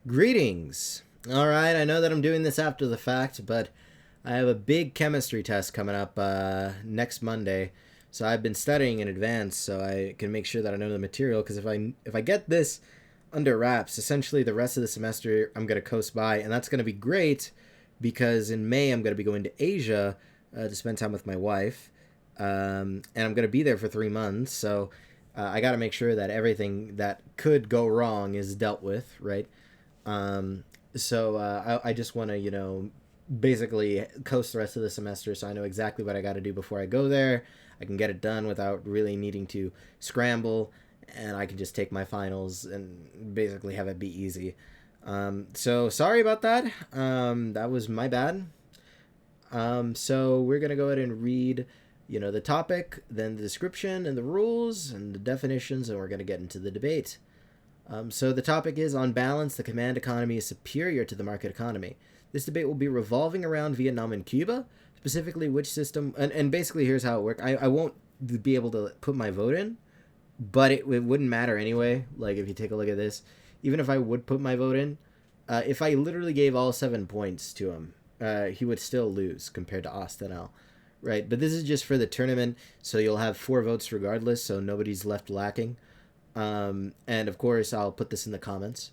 Greetings. All right, I know that I'm doing this after the fact, but I have a big chemistry test coming up next Monday. So I've been studying in advance so I can make sure that I know the material because if I get this under wraps, essentially the rest of the semester I'm going to coast by, and that's going to be great because in May I'm going to be going to Asia to spend time with my wife. And I'm going to be there for 3 months, so I got to make sure that everything that could go wrong is dealt with, right? So I just want to, basically coast the rest of the semester so I know exactly what I got to do before I go there. I can get it done without really needing to scramble, and I can just take my finals and basically have it be easy. So sorry about that. That was my bad. So we're going to go ahead and read, the topic, then the description and the rules and the definitions, and we're going to get into the debate. So the topic is, on balance, the command economy is superior to the market economy. This debate will be revolving around Vietnam and Cuba, specifically which system, and basically here's how it works. I won't be able to put my vote in, but it wouldn't matter anyway. Like, if you take a look at this, even if I would put my vote in, if I literally gave all 7 points to him, he would still lose compared to Austin L. Right, but this is just for the tournament, so you'll have 4 votes regardless, so nobody's left lacking. And of course, I'll put this in the comments.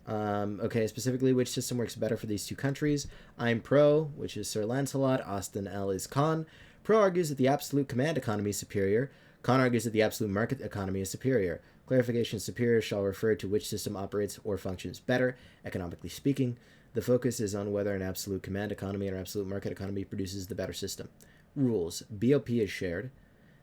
Okay, specifically, which system works better for these two countries? I'm pro, which is Sir Lancelot. Austin L is con. Pro argues that the absolute command economy is superior. Con argues that the absolute market economy is superior. Clarification: superior shall refer to which system operates or functions better, economically speaking. The focus is on whether an absolute command economy or absolute market economy produces the better system. Rules: BOP is shared.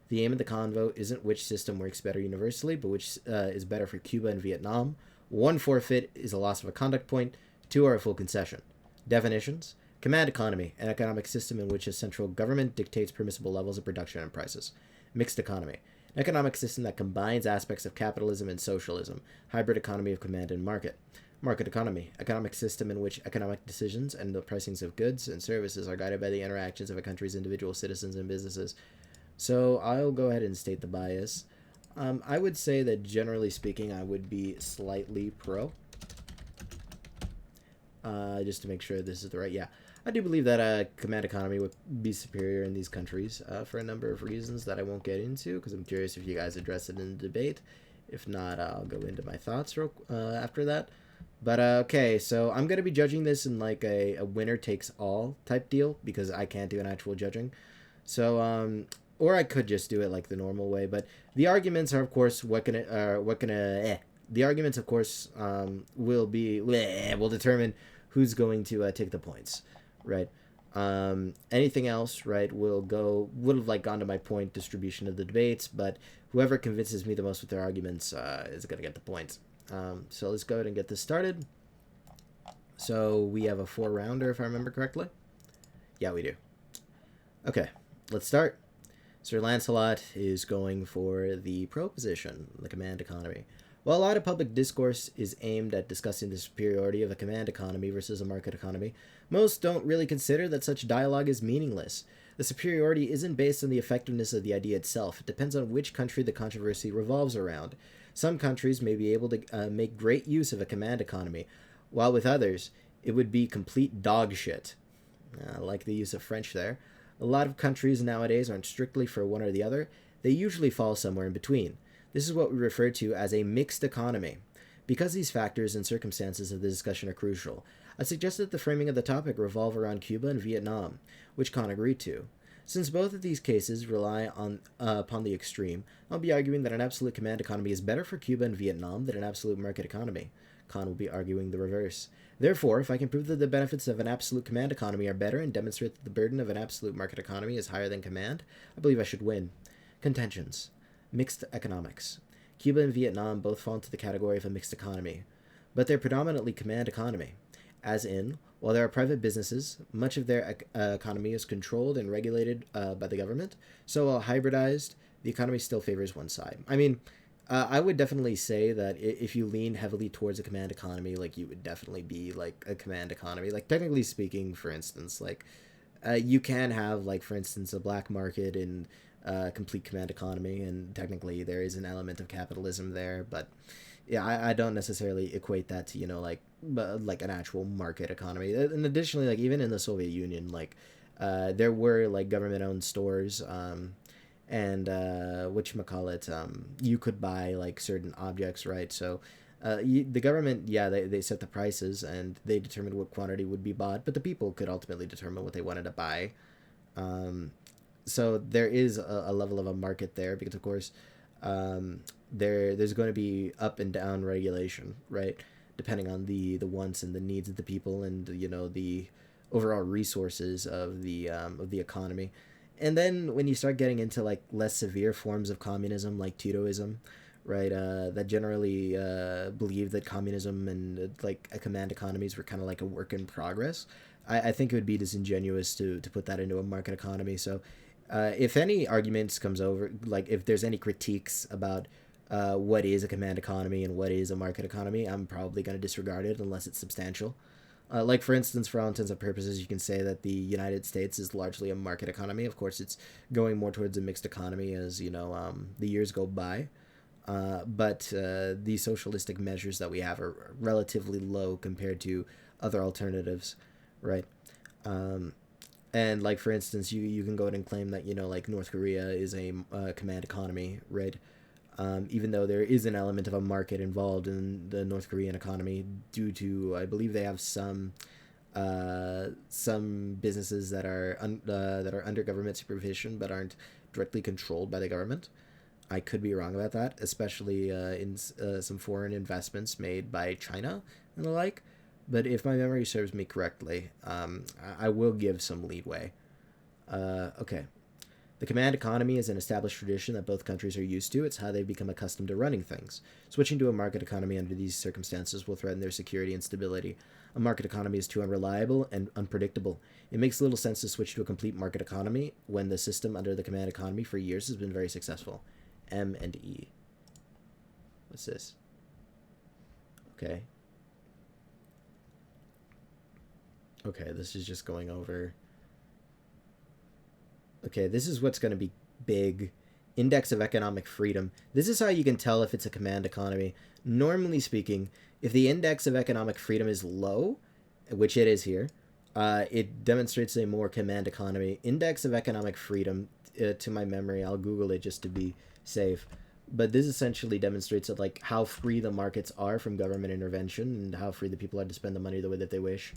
The aim of the convo isn't which system works better universally, but which is better for Cuba and Vietnam. 1 forfeit is a loss of a conduct point. 2 are a full concession. Definitions: command economy, an economic system in which a central government dictates permissible levels of production and prices. Mixed economy, an economic system that combines aspects of capitalism and socialism. Hybrid economy of command and market. Market economy, economic system in which economic decisions and the pricings of goods and services are guided by the interactions of a country's individual citizens and businesses. So I'll go ahead and state the bias. I would say that generally speaking, I would be slightly pro. Just to make sure this is the right. Yeah, I do believe that a command economy would be superior in these countries for a number of reasons that I won't get into because I'm curious if you guys address it in the debate. If not, I'll go into my thoughts after that. But okay, so I'm going to be judging this in like a winner takes all type deal because I can't do an actual judging. So or I could just do it like the normal way. But the arguments are, of course, the arguments, of course, will determine who's going to take the points, right? Anything else, right, would have like gone to my point distribution of the debates, but whoever convinces me the most with their arguments is going to get the points. So let's go ahead and get this started. So we have a 4-rounder, if I remember correctly. Yeah, we do. Okay, let's start. Sir Lancelot is going for the pro position, the command economy. While a lot of public discourse is aimed at discussing the superiority of a command economy versus a market economy, most don't really consider that such dialogue is meaningless. The superiority isn't based on the effectiveness of the idea itself. It depends on which country the controversy revolves around. Some countries may be able to make great use of a command economy, while with others, it would be complete dog shit. I like the use of French there. A lot of countries nowadays aren't strictly for one or the other. They usually fall somewhere in between. This is what we refer to as a mixed economy. Because these factors and circumstances of the discussion are crucial, I suggest that the framing of the topic revolve around Cuba and Vietnam, which Khan agreed to. Since both of these cases rely upon the extreme, I'll be arguing that an absolute command economy is better for Cuba and Vietnam than an absolute market economy. Khan will be arguing the reverse. Therefore, if I can prove that the benefits of an absolute command economy are better and demonstrate that the burden of an absolute market economy is higher than command, I believe I should win. Contentions. Mixed economics. Cuba and Vietnam both fall into the category of a mixed economy, but they're predominantly command economy. As in, while there are private businesses, much of their economy is controlled and regulated by the government, so while hybridized, the economy still favors one side. I mean, I would definitely say that if you lean heavily towards a command economy, like, you would definitely be like a command economy. Like, technically speaking, for instance, like, you can have, like, for instance, a black market and complete command economy, and technically there is an element of capitalism there, but yeah, I don't necessarily equate that to, like an actual market economy. And additionally, like even in the Soviet Union, there were like government owned stores, and whatchamacallit, you could buy like certain objects, right? So the government, yeah, they set the prices and they determined what quantity would be bought, but the people could ultimately determine what they wanted to buy. Um, so there is a level of a market there because, of course, there's going to be up and down regulation, right? Depending on the wants and the needs of the people, and the overall resources of the economy. And then when you start getting into like less severe forms of communism, like Titoism, right? That generally believed that communism and like command economies were kind of like a work in progress. I think it would be disingenuous to put that into a market economy. So, if any arguments comes over, like if there's any critiques about what is a command economy and what is a market economy, I'm probably going to disregard it unless it's substantial. Like for instance, for all intents and purposes, you can say that the United States is largely a market economy. Of course, it's going more towards a mixed economy as the years go by. But the socialistic measures that we have are relatively low compared to other alternatives, right? Um, and like for instance, you can go ahead and claim that like North Korea is a command economy, right? Even though there is an element of a market involved in the North Korean economy, due to I believe they have some businesses that are under government supervision but aren't directly controlled by the government. I could be wrong about that, especially in some foreign investments made by China and the like. But if my memory serves me correctly, I will give some leeway. Okay. The command economy is an established tradition that both countries are used to. It's how they've become accustomed to running things. Switching to a market economy under these circumstances will threaten their security and stability. A market economy is too unreliable and unpredictable. It makes little sense to switch to a complete market economy when the system under the command economy for years has been very successful. M and E. What's this? Okay. Okay, this is just going over. Okay, this is what's going to be big. Index of economic freedom. This is how you can tell if it's a command economy. Normally speaking, if the index of economic freedom is low, which it is here, it demonstrates a more command economy. Index of economic freedom, to my memory, I'll Google it just to be safe. But this essentially demonstrates that like how free the markets are from government intervention and how free the people are to spend the money the way that they wish.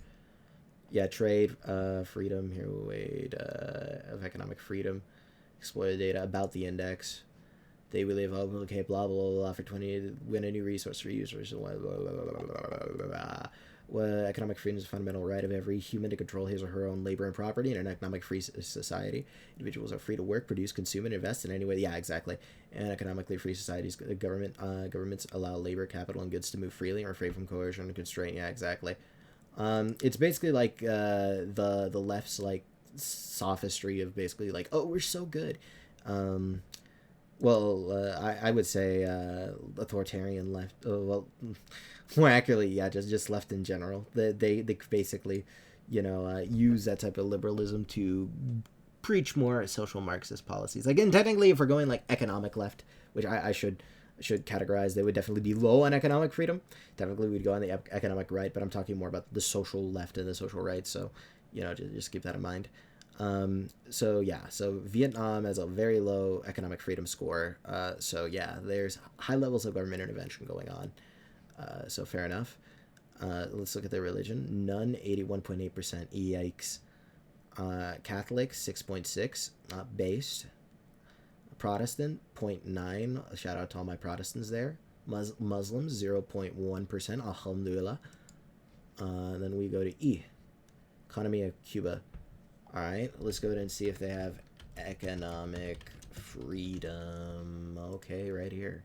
Yeah, trade, freedom, here, wait, of economic freedom, explore the data about the index. They will live, okay, blah, blah, blah, for 20, win a new resource for users, blah, blah, blah, blah, blah, blah, blah. Well, economic freedom is a fundamental right of every human to control his or her own labor and property in an economic free society. Individuals are free to work, produce, consume, and invest in any way. Yeah, exactly. And economically free societies, governments allow labor, capital, and goods to move freely or free from coercion and constraint. Yeah, exactly. It's basically like the left's like sophistry of basically like, oh, we're so good. I would say authoritarian left. Well, more accurately, yeah, just left in general. They basically, use that type of liberalism to preach more social Marxist policies. Again, technically, if we're going like economic left, which I should categorize, they would definitely be low on economic freedom. Technically, we'd go on the economic right, but I'm talking more about the social left and the social right. So, just keep that in mind. So Vietnam has a very low economic freedom score. So yeah, there's high levels of government intervention going on. So fair enough. Let's look at their religion. None, 81.8%. Yikes. Catholic, 6.6. Based. Protestant, 0.9. Shout out to all my Protestants there. Muslims, 0.1%. Alhamdulillah. Then we go to E. Economy of Cuba. Alright, let's go ahead and see if they have economic freedom. Okay, right here.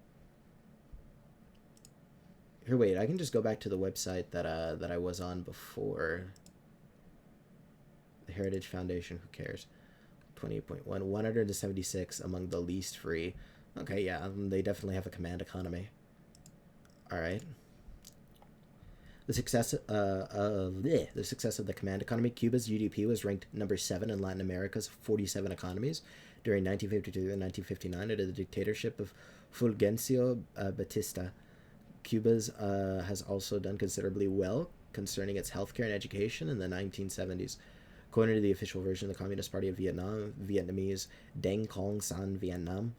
Here, wait, I can just go back to the website that I was on before. The Heritage Foundation, who cares? 28.1, 176 among the least free. Okay, yeah, they definitely have a command economy. Alright. The success of the command economy, Cuba's GDP was ranked number 7 in Latin America's 47 economies during 1952 and 1959 under the dictatorship of Fulgencio Batista. Cuba's has also done considerably well concerning its healthcare and education in the 1970s. According to the official version of the Communist Party of Vietnam, Vietnamese Deng Cong San Vietnam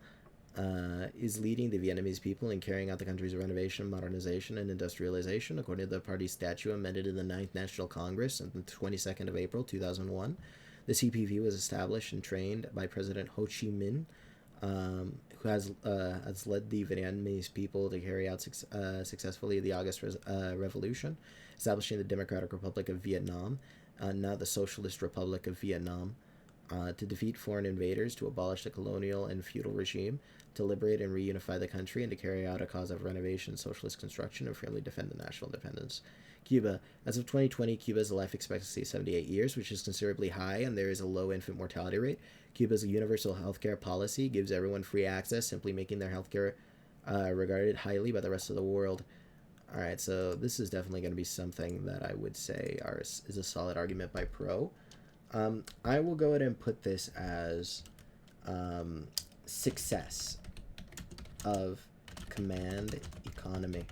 is leading the Vietnamese people in carrying out the country's renovation, modernization, and industrialization, according to the party's statute amended in the 9th National Congress on the 22nd of April 2001. The CPV was established and trained by President Ho Chi Minh, who has led the Vietnamese people to carry out successfully the August Revolution, establishing the Democratic Republic of Vietnam, now the Socialist Republic of Vietnam, to defeat foreign invaders, to abolish the colonial and feudal regime, to liberate and reunify the country, and to carry out a cause of renovation, socialist construction, and firmly defend the national independence. Cuba. As of 2020, Cuba's life expectancy is 78 years, which is considerably high, and there is a low infant mortality rate. Cuba's universal healthcare policy gives everyone free access, simply making their healthcare regarded highly by the rest of the world. All right, so this is definitely going to be something that I would say is a solid argument by pro. I will go ahead and put this as success of command economy.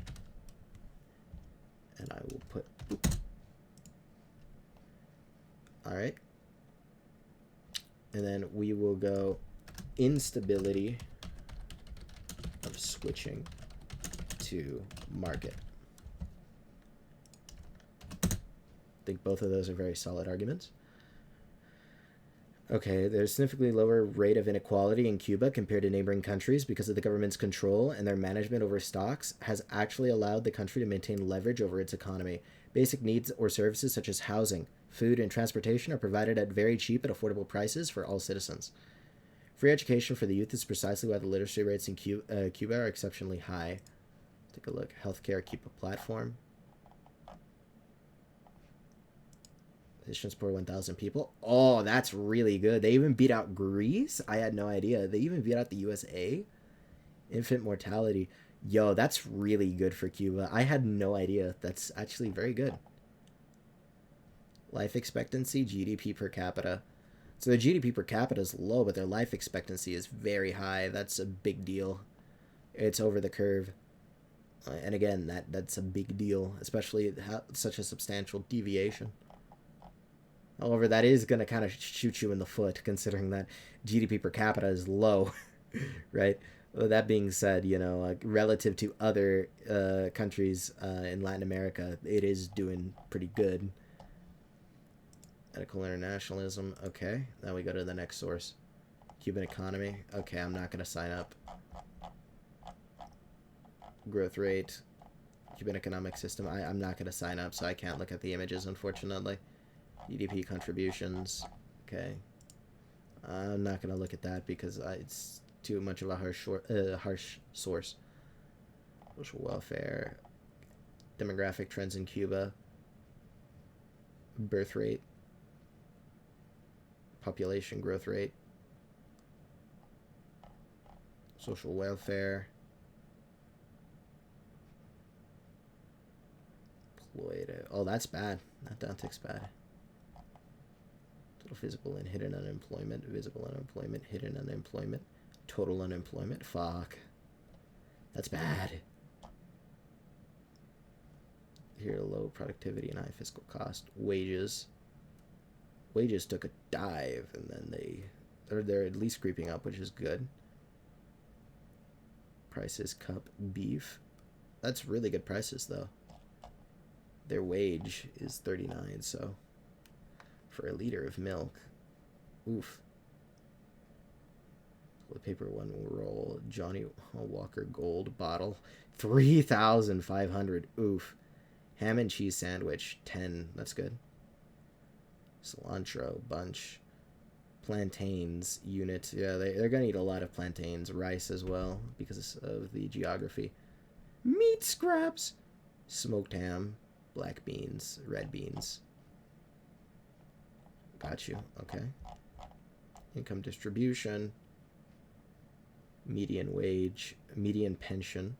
And I will put... All right. And then we will go instability of switching to market. I think both of those are very solid arguments. Okay, there's a significantly lower rate of inequality in Cuba compared to neighboring countries because of the government's control, and their management over stocks has actually allowed the country to maintain leverage over its economy. Basic needs or services such as housing, food, and transportation are provided at very cheap and affordable prices for all citizens. Free education for the youth is precisely why the literacy rates in Cuba are exceptionally high. Take a look. Healthcare Cuba platform. Transport 1,000 people. Oh, that's really good. They even beat out Greece. I had no idea. They even beat out the USA. Infant mortality. Yo, that's really good for Cuba. I had no idea. That's actually very good. Life expectancy, GDP per capita. So their GDP per capita is low, but their life expectancy is very high. That's a big deal. It's over the curve. And again, that's a big deal, especially such a substantial deviation. However, that is going to kind of shoot you in the foot, considering that GDP per capita is low, right? Well, that being said, you know, like, relative to other countries in Latin America, it is doing pretty good. Medical internationalism. Okay, now we go to the next source. Cuban economy. Okay, I'm not going to sign up. Growth rate. Cuban economic system. I'm not going to sign up, so I can't look at the images, unfortunately. GDP contributions. Okay. I'm not going to look at that because it's too much of a harsh source. Social welfare. Demographic trends in Cuba. Birth rate. Population growth rate. Social welfare. Employed. Oh, that's bad. That downtick's bad. Total visible and hidden unemployment. Visible unemployment. Hidden unemployment. Total unemployment. Fuck. That's bad. Here, low productivity and high fiscal cost. Wages. Wages took a dive, and then they're at least creeping up, which is good. Prices, cup, beef. That's really good prices, though. Their wage is 39, so for a liter of milk, oof. Toilet paper, one roll. Johnny Walker Gold bottle, 3,500. Oof. Ham and cheese sandwich, 10. That's good. Cilantro bunch. Plantains unit. Yeah, they're gonna eat a lot of plantains. Rice as well because of the geography. Meat scraps. Smoked ham. Black beans. Red beans. Got you. Okay. Income distribution. Median wage. Median pension.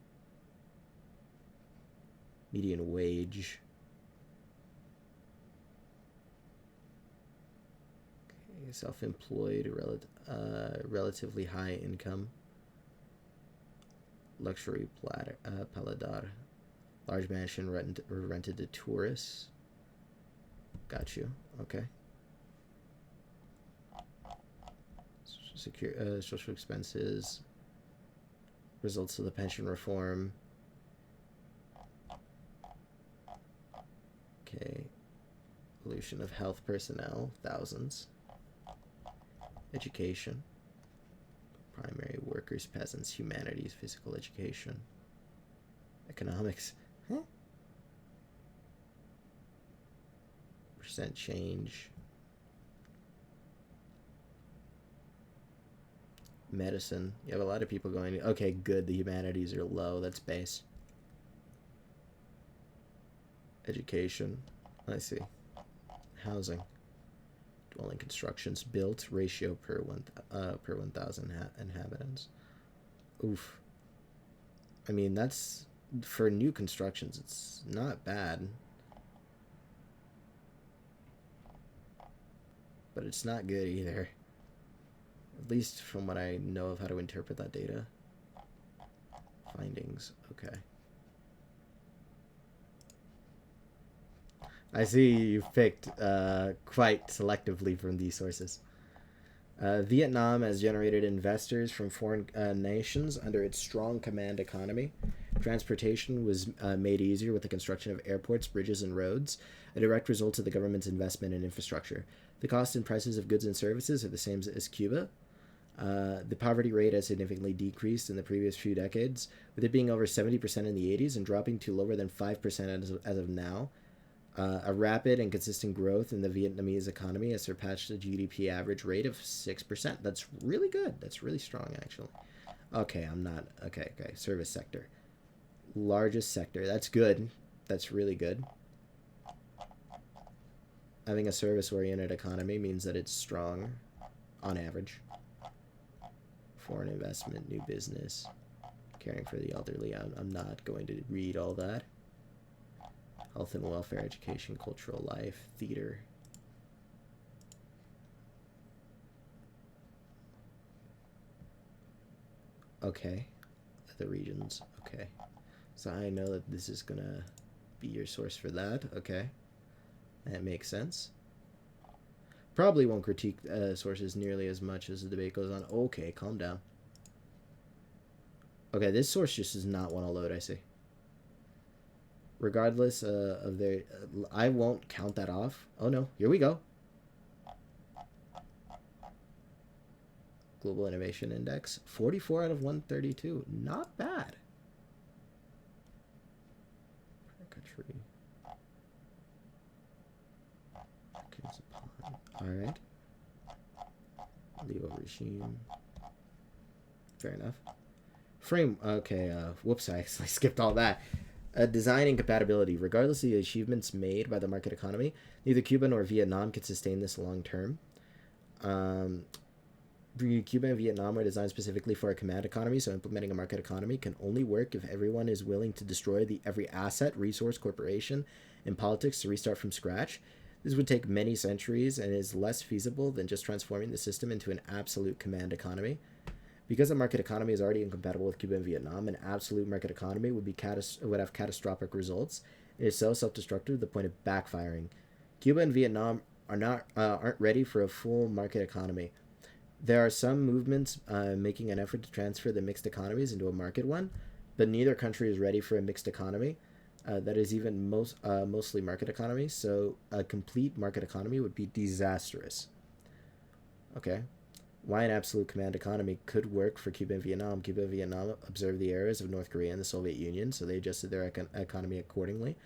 Median wage. Okay, self-employed, relatively high income. Luxury paladar. Large mansion rented to tourists. Got you. Okay. Social expenses. Results of the pension reform. Okay. Evolution of health personnel, thousands. Education. Primary workers, peasants, humanities, physical education. Economics. Huh? Percent change. Medicine. You have a lot of people going, okay, good, the humanities are low, that's base. Education. I see. Housing. Dwelling constructions built ratio per 1,000 inhabitants. Oof. I mean, that's for new constructions, it's not bad. But it's not good either. At least from what I know of how to interpret that data. Findings. Okay. I see you've picked quite selectively from these sources. Vietnam has generated investors from foreign nations under its strong command economy. Transportation was made easier with the construction of airports, bridges, and roads, a direct result of the government's investment in infrastructure. The cost and prices of goods and services are the same as Cuba. The poverty rate has significantly decreased in the previous few decades, with it being over 70% in the 80s and dropping to lower than 5% as of now. A rapid and consistent growth in the Vietnamese economy has surpassed the GDP average rate of 6%. That's really good. That's really strong, actually. Okay, I'm not... Okay. Service sector. Largest sector. That's good. That's really good. Having a service-oriented economy means that it's strong, on average. Foreign investment, new business, caring for the elderly. I'm not going to read all that. Health and welfare, education, cultural life, theater. Okay. Other regions. Okay. So I know that this is going to be your source for that. Okay. That makes sense. Probably won't critique sources nearly as much as the debate goes on. Okay, calm down. Okay, this source just does not want to load, I see. Regardless of their... I won't count that off. Oh no, here we go. Global Innovation Index, 44 out of 132. Not bad. Per country. Alright. Levo regime. Fair enough. Frame. Okay, whoops, I skipped all that. Design and compatibility. Regardless of the achievements made by the market economy, neither Cuba nor Vietnam can sustain this long term. Cuba and Vietnam were designed specifically for a command economy, so implementing a market economy can only work if everyone is willing to destroy every asset, resource, corporation, and politics to restart from scratch. This would take many centuries and is less feasible than just transforming the system into an absolute command economy. Because a market economy is already incompatible with Cuba and Vietnam, an absolute market economy would have catastrophic results. It is so self-destructive to the point of backfiring. Cuba and Vietnam aren't ready for a full market economy. There are some movements making an effort to transfer the mixed economies into a market one, but neither country is ready for a mixed economy. That is even mostly market economy, so a complete market economy would be disastrous. Okay. Why an absolute command economy could work for Cuba and Vietnam. Cuba and Vietnam observed the errors of North Korea and the Soviet Union, so they adjusted their economy accordingly.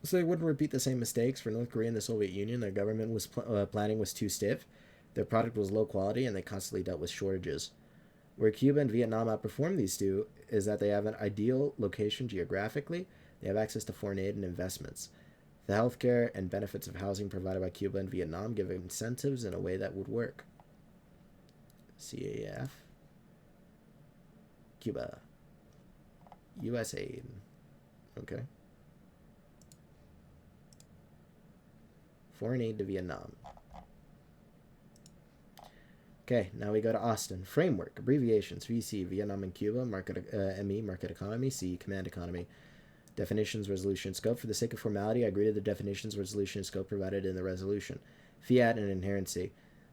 So they wouldn't repeat the same mistakes. For North Korea and the Soviet Union, their government was planning was too stiff. Their product was low quality, and they constantly dealt with shortages. Where Cuba and Vietnam outperform these two is that they have an ideal location geographically. They have access to foreign aid and investments. The healthcare and benefits of housing provided by Cuba and Vietnam give incentives in a way that would work. CAF. Cuba. U.S. aid. Okay. Foreign aid to Vietnam. Okay, now we go to Austin. Framework. Abbreviations. VC. Vietnam and Cuba. Market. ME. Market economy. C. Command economy. Definitions, resolution, scope. For the sake of formality, I agree to the definitions, resolution, and scope provided in the resolution. Fiat and inherency.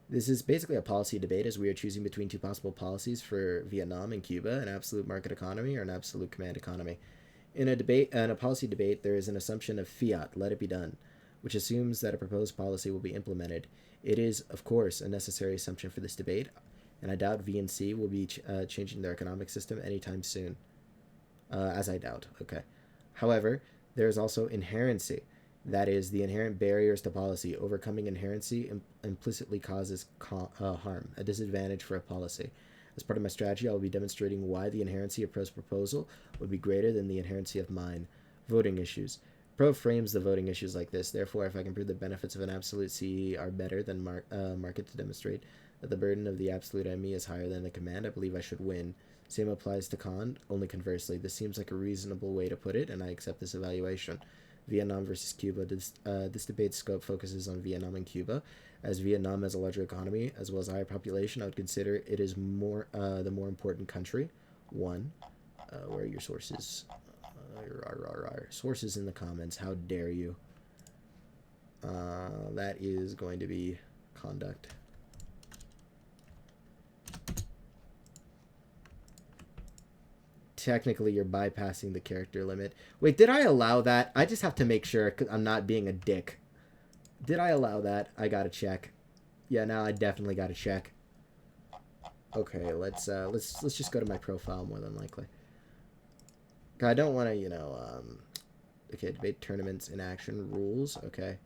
This is basically a policy debate as we are choosing between two possible policies for Vietnam and Cuba, an absolute market economy or an absolute command economy. In a policy debate, there is an assumption of fiat, let it be done, which assumes that a proposed policy will be implemented. It is, of course, a necessary assumption for this debate, and I doubt VNC will be changing their economic system anytime soon. As I doubt. Okay. However, there is also inherency. That is, the inherent barriers to policy. Overcoming inherency implicitly causes harm, a disadvantage for a policy. As part of my strategy, I will be demonstrating why the inherency of Pro's proposal would be greater than the inherency of mine. Voting issues. Pro frames the voting issues like this. Therefore, if I can prove the benefits of an absolute CE are better than market to demonstrate that the burden of the absolute ME is higher than the command, I believe I should win. Same applies to con, only conversely. This seems like a reasonable way to put it, and I accept this evaluation. Vietnam versus Cuba. This debate's scope focuses on Vietnam and Cuba. As Vietnam has a larger economy as well as a higher population, I would consider it is the more important country. One. Where are your sources? Sources in the comments. How dare you? That is going to be conduct. Technically, you're bypassing the character limit. Wait, did I allow that? I just have to make sure I'm not being a dick. Did I allow that? I gotta check. Yeah, now I definitely gotta check. Okay, let's just go to my profile more than likely. I don't want to, okay, debate tournaments in action rules. Okay.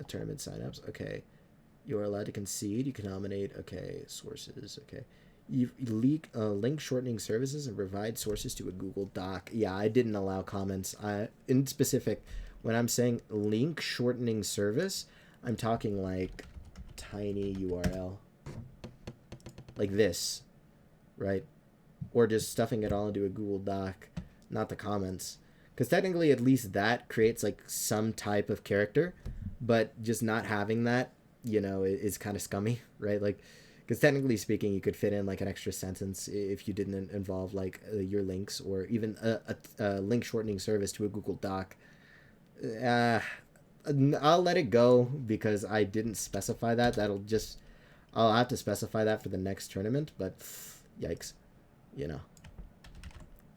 Tournament signups. Okay. You are allowed to concede. You can nominate. Okay. Sources. Okay. You link shortening services and provide sources to a Google Doc. Yeah, I didn't allow comments. In specific, when I'm saying link shortening service, I'm talking like tiny URL. Like this. Right? Or just stuffing it all into a Google Doc, not the comments. Because technically, at least that creates like some type of character, but just not having that, is kind of scummy, right? Like, because technically speaking, you could fit in like an extra sentence if you didn't involve like your links or even a link shortening service to a Google Doc. I'll let it go because I didn't specify that. I'll have to specify that for the next tournament, but yikes.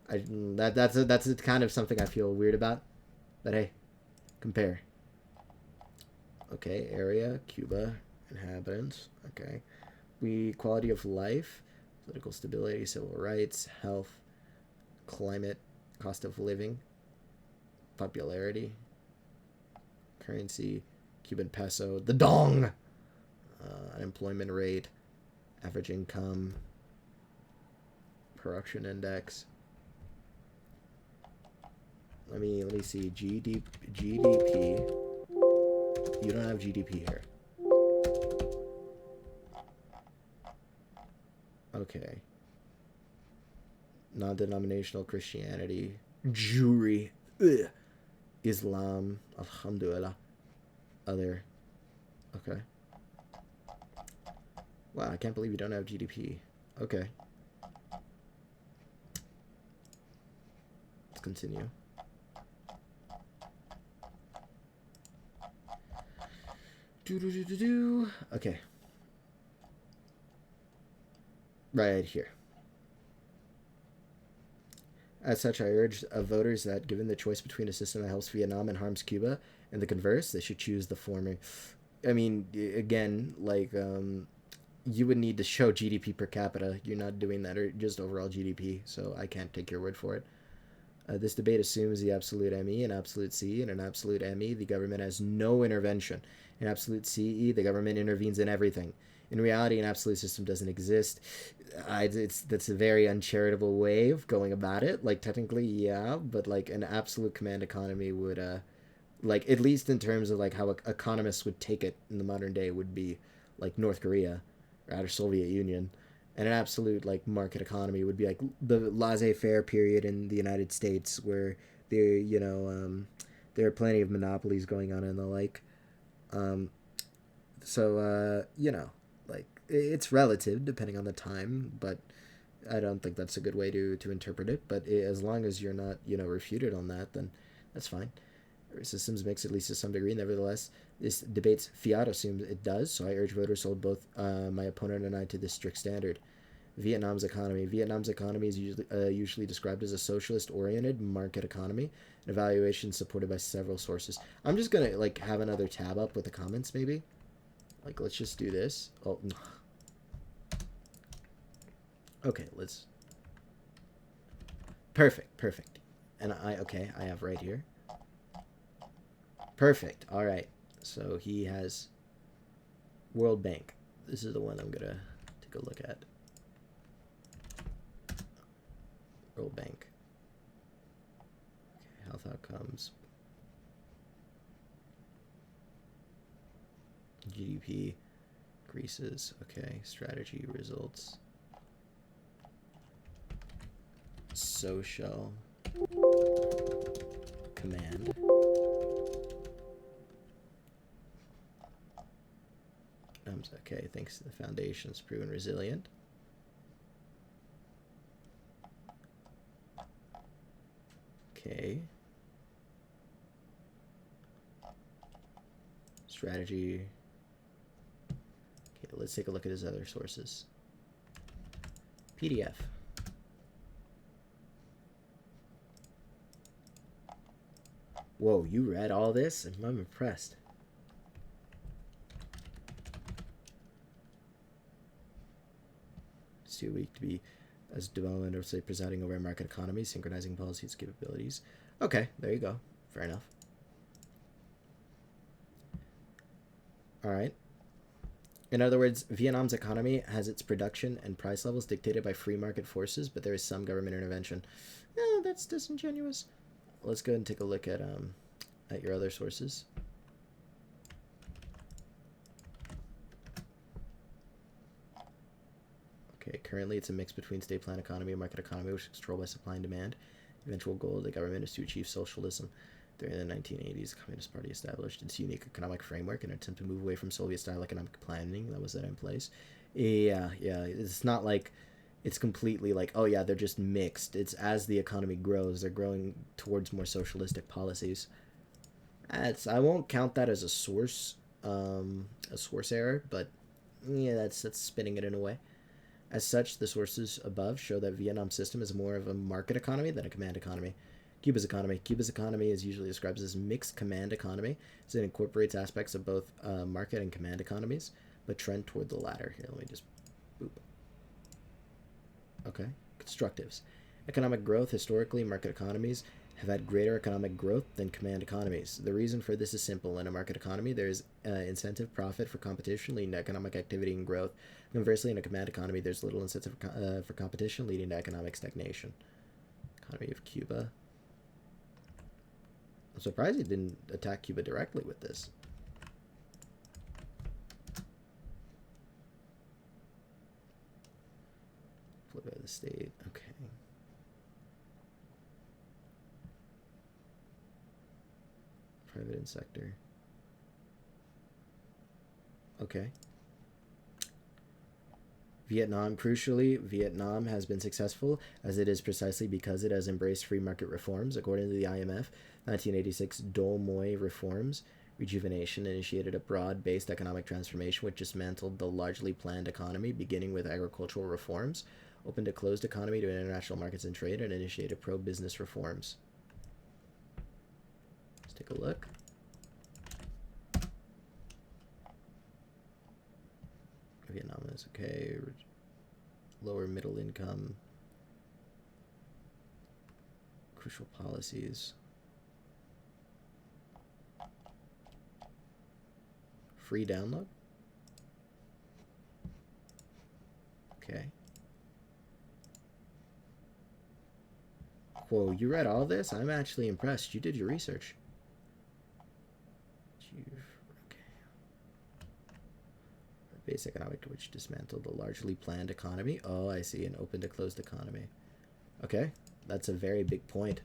That's kind of something I feel weird about. But hey, compare. Okay, area, Cuba, inhabitants. Okay, quality of life, political stability, civil rights, health, climate, cost of living, popularity, currency, Cuban peso, the dong, unemployment rate, average income, production index. Let me see. GDP. You don't have GDP here. Okay. Non-denominational Christianity, Jewry, Islam, Alhamdulillah, other. Okay. Wow, I can't believe you don't have GDP. Okay. Let's continue. Okay. Right here. As such, I urge voters that, given the choice between a system that helps Vietnam and harms Cuba, and the converse, they should choose the former. I mean, again, like, you would need to show GDP per capita. You're not doing that, or just overall GDP, so I can't take your word for it. This debate assumes the absolute ME and absolute CE. In an absolute ME, the government has no intervention. In absolute CE, the government intervenes in everything. In reality, an absolute system doesn't exist. That's a very uncharitable way of going about it. Like, technically, yeah, but like an absolute command economy would, like, at least in terms of like how economists would take it in the modern day, would be like North Korea, or Soviet Union. And an absolute like market economy would be like the laissez-faire period in the United States, where there there are plenty of monopolies going on and the like. So like, it's relative depending on the time, but I don't think that's a good way to interpret it, but as long as you're not, refuted on that, then that's fine. Systems mix, at least to some degree. Nevertheless, this debate's fiat assumes it does, so I urge voters to hold both my opponent and I to this strict standard. Vietnam's economy. Vietnam's economy is usually described as a socialist-oriented market economy, an evaluation supported by several sources. I'm just gonna have another tab up with the comments, maybe. Let's just do this. Oh, okay. Let's. Perfect. And I have right here. Perfect. All right. So he has World Bank. This is the one I'm gonna take a look at. World Bank. Okay, health outcomes. GDP increases. Okay, strategy results. Social command. Okay, thanks to the foundation's proven resilient. Okay. Strategy. Okay, let's take a look at his other sources. PDF. Whoa, you read all this? I'm impressed. It's too weak to be as development or say presiding over a market economy, synchronizing policies, capabilities. Okay, there you go. Fair enough. All right. In other words, Vietnam's economy has its production and price levels dictated by free market forces, but there is some government intervention. No, that's disingenuous. Let's go ahead and take a look at your other sources. Okay, currently it's a mix between state plan economy and market economy, which is controlled by supply and demand. The eventual goal of the government is to achieve socialism. During the 1980s, the Communist Party established its unique economic framework in an attempt to move away from Soviet-style economic planning that was set in place. Yeah, it's not like it's completely like, oh yeah, they're just mixed. It's as the economy grows, they're growing towards more socialistic policies. I won't count that as a source error, but yeah, that's spinning it in a way. As such, the sources above show that Vietnam's system is more of a market economy than a command economy. Cuba's economy. Cuba's economy is usually described as mixed command economy, so it incorporates aspects of both market and command economies, but trend toward the latter. Here, let me just boop. Okay, constructives. Economic growth. Historically, market economies have had greater economic growth than command economies. The reason for this is simple. In a market economy, there is incentive profit for competition, leading to economic activity and growth. Conversely, in a command economy, there's little incentive for competition, leading to economic stagnation. Economy of Cuba. I'm surprised he didn't attack Cuba directly with this. Flip by the state. Okay. Private and sector. Okay. Vietnam, crucially, Vietnam has been successful as it is precisely because it has embraced free market reforms. According to the IMF, 1986 Dole Moi reforms, rejuvenation initiated a broad-based economic transformation which dismantled the largely planned economy, beginning with agricultural reforms, opened a closed economy to international markets and trade, and initiated pro-business reforms. Let's take a look. Vietnam is okay. Lower middle income. Crucial policies. Free download. Okay. Whoa, you read all this? I'm actually impressed. You did your research. Base economic to which dismantled the largely planned economy. Oh, I see. An open to closed economy. Okay, that's a very big point.